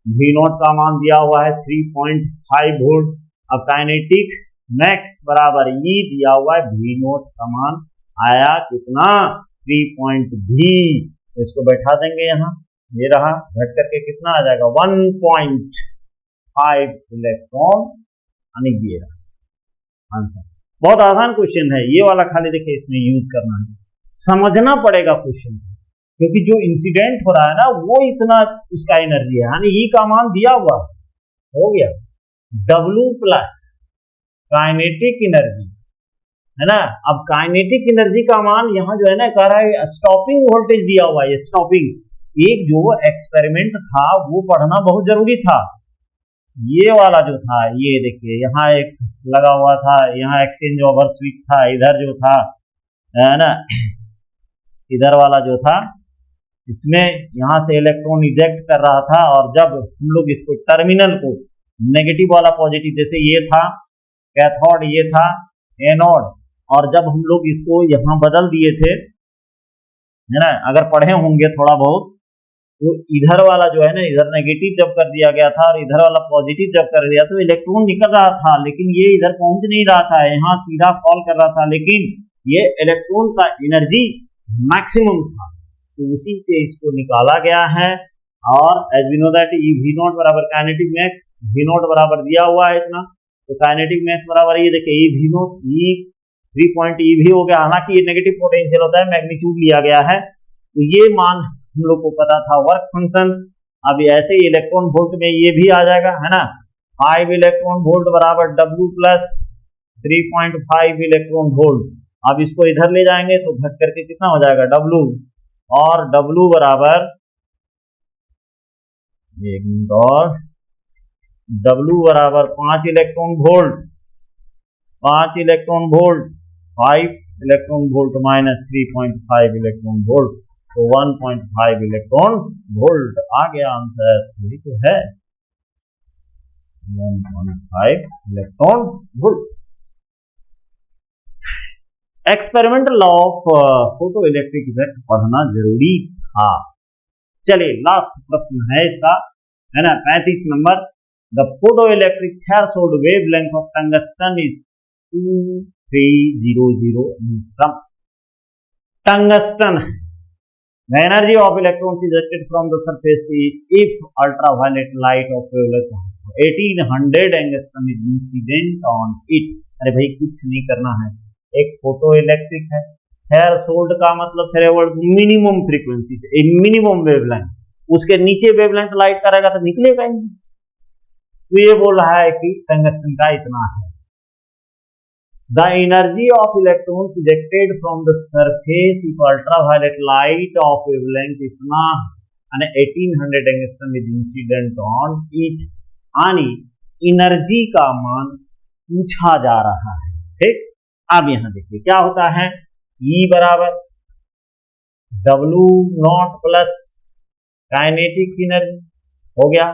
वी नॉट का मान दिया हुआ है 3.5 वोल्ट। अब काइनेटिक मैक्स बराबर ई दिया हुआ है, वी नॉट का मान आया कितना, 3.V, तो इसको बैठा देंगे यहाँ, ये रहा, घट करके कितना आ जाएगा 1.5 इलेक्ट्रॉन, यानी ये रहा आंसर। बहुत आसान क्वेश्चन है ये वाला, खाली देखिए इसमें यूज करना है, समझना पड़ेगा क्वेश्चन, क्योंकि जो इंसिडेंट हो रहा है ना वो इतना उसका एनर्जी है, यानी ई का मान दिया हुआ हो गया, W प्लस काइनेटिक एनर्जी है ना। अब काइनेटिक एनर्जी का मान यहाँ जो है ना कह रहा है स्टॉपिंग वोल्टेज दिया हुआ है, स्टॉपिंग, एक जो एक्सपेरिमेंट था वो पढ़ना बहुत जरूरी था, ये वाला जो था, ये देखिए यहाँ एक लगा हुआ था, यहाँ एक्सचेंज ओवर स्विच था, इधर जो था है ना, इधर वाला जो था, इसमें यहाँ से इलेक्ट्रॉन इजेक्ट कर रहा था, और जब हम लोग इसको टर्मिनल को नेगेटिव वाला पॉजिटिव, जैसे ये था कैथोड, ये था एनोड, और जब हम लोग इसको यहाँ बदल दिए थे है ना, अगर पढ़े होंगे थोड़ा बहुत, तो इधर वाला जो है ना, इधर नेगेटिव जब कर दिया गया था और इधर वाला पॉजिटिव जब कर दिया, तो इलेक्ट्रॉन निकल रहा था, लेकिन ये इधर पहुंच नहीं रहा था, यहाँ सीधा फॉल कर रहा था, लेकिन ये इलेक्ट्रॉन का एनर्जी मैक्सिमम था, तो उसी से इसको निकाला गया है। और as we know that E V naught बराबर काइनेटिक मैक्स, वी नॉट बराबर दिया हुआ है इतना, तो काइनेटिक मैक्स बराबर ये देखिए ई वी नॉट, ई 3 ई भी हो गया, हालांकि ये नेगेटिव पोटेंशियल होता है, मैग्नीट्यूड लिया गया है, तो ये मान हम लोग को पता था वर्क फंक्शन। अब ऐसे ही इलेक्ट्रॉन वोल्ट में ये भी आ जाएगा है ना, 5 इलेक्ट्रॉन वोल्ट बराबर W प्लस 3.5 इलेक्ट्रॉन वोल्ट। अब इसको इधर ले जाएंगे तो घट करके कितना हो जाएगा W, और W बराबर, एक मिनट, और W बराबर 5 electron volt, 5 electron volt, 5 electron volt minus 3.5 electron volt, तो 1.5 इलेक्ट्रॉन वोल्ट आ गया आंसर, यही तो है 1.5 electron volt. Experimental law of photo electric effect पढ़ना जरूरी था। चलिए लास्ट प्रश्न है इसका, है ना, 35 number. The photo electric threshold wavelength of tungsten is 2300 angstrom. Tungsten, the energy of electrons is ejected from the surface if ultraviolet light of wavelength 1800 angstrom is incident on it। अरे भाई कुछ नहीं करना है, एक फोटो इलेक्ट्रिक है, थ्रेशोल्ड का मतलब threshold minimum frequency, minimum wavelength, उसके नीचे वेवलेंथ लाइट करेगा तो निकलेगा ही नहीं, तो ये बोल रहा है कि टंगस्टन का इतना है। The energy of electrons ejected from the surface if ultraviolet light of wavelength इतना, यानी 1800 angstrom is incident on it, यानी एनर्जी का मान पूछा जा रहा है। ठीक, अब यहां देखिए क्या होता है, E बराबर W not plus kinetic energy हो गया।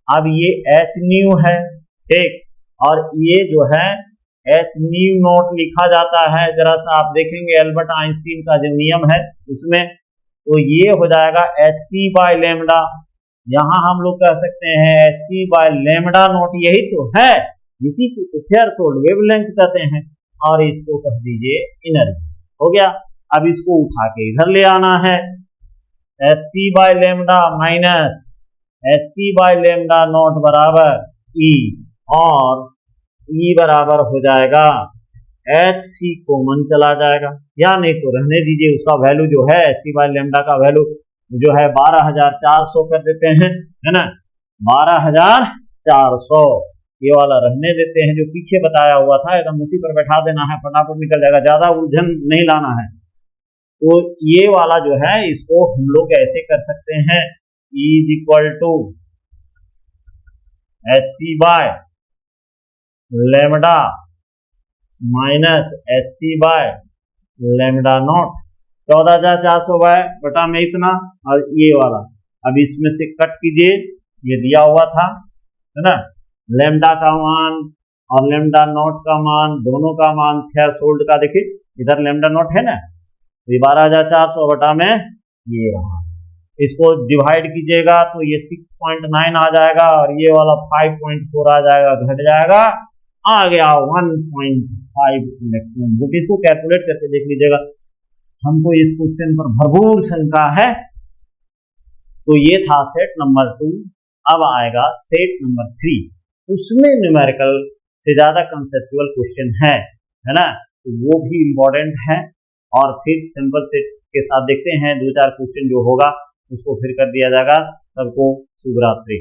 अब ये एच न्यू है, ठीक, और ये जो है एच न्यू नॉट लिखा जाता है। जरा सा आप देखेंगे एल्बर्ट आइंस्टीन का जो नियम है उसमें, तो ये हो जाएगा एच सी बाय लेमडा। यहाँ हम लोग कह सकते हैं H C by lambda naught, यही तो है, इसी को थ्रेशोल्ड वेवलेंथ कहते हैं, और इसको कह दीजिए एनर्जी। हो गया। अब इसको उठा के इधर ले आना है, H C by lambda minus H C by lambda naught बराबर ई, और ई बराबर हो जाएगा एच सी कॉमन चला जाएगा, या नहीं तो रहने दीजिए, उसका वैल्यू जो है एच सी बाय लेमडा का वैल्यू जो है 12,400 कर देते हैं, है ना, 12,400 ये वाला रहने देते हैं। जो पीछे बताया हुआ था एकदम उसी पर बैठा देना है, फटाफट निकल जाएगा, ज्यादा उलझन नहीं लाना है। तो ये वाला जो है इसको हम लोग ऐसे कर सकते हैं, E is equal to H C by lambda minus H C by lambda naught, 14,400 by बटा में इतना, और ये वाला अब इसमें से कट कीजिए, ये दिया हुआ था, है ना, लेमडा का मान और लेमडा नॉट का मान, दोनों का मान थ्रेशोल्ड का, देखिए इधर लेमडा नॉट है ना, ये 12,400 बटा में ये रहा। इसको डिवाइड कीजिएगा तो ये 6.9 आ जाएगा, और ये वाला 5.4 आ जाएगा, घट जाएगा, आ गया 1.5 इलेक्ट्रॉन वोल्ट। इसको कैलकुलेट करके देख लीजिएगा, हमको इस क्वेश्चन पर भरपूर शंका है। तो ये था सेट नंबर 2। अब आएगा सेट नंबर 3, उसमें न्यूमेरिकल से ज्यादा कंसेप्चुअल क्वेश्चन है ना, तो वो भी इम्पोर्टेंट है। और फिर सिंपल सेट के साथ देखते हैं 2-4 क्वेश्चन जो होगा उसको फिर कर दिया जाएगा। सबको शुभ रात्रि।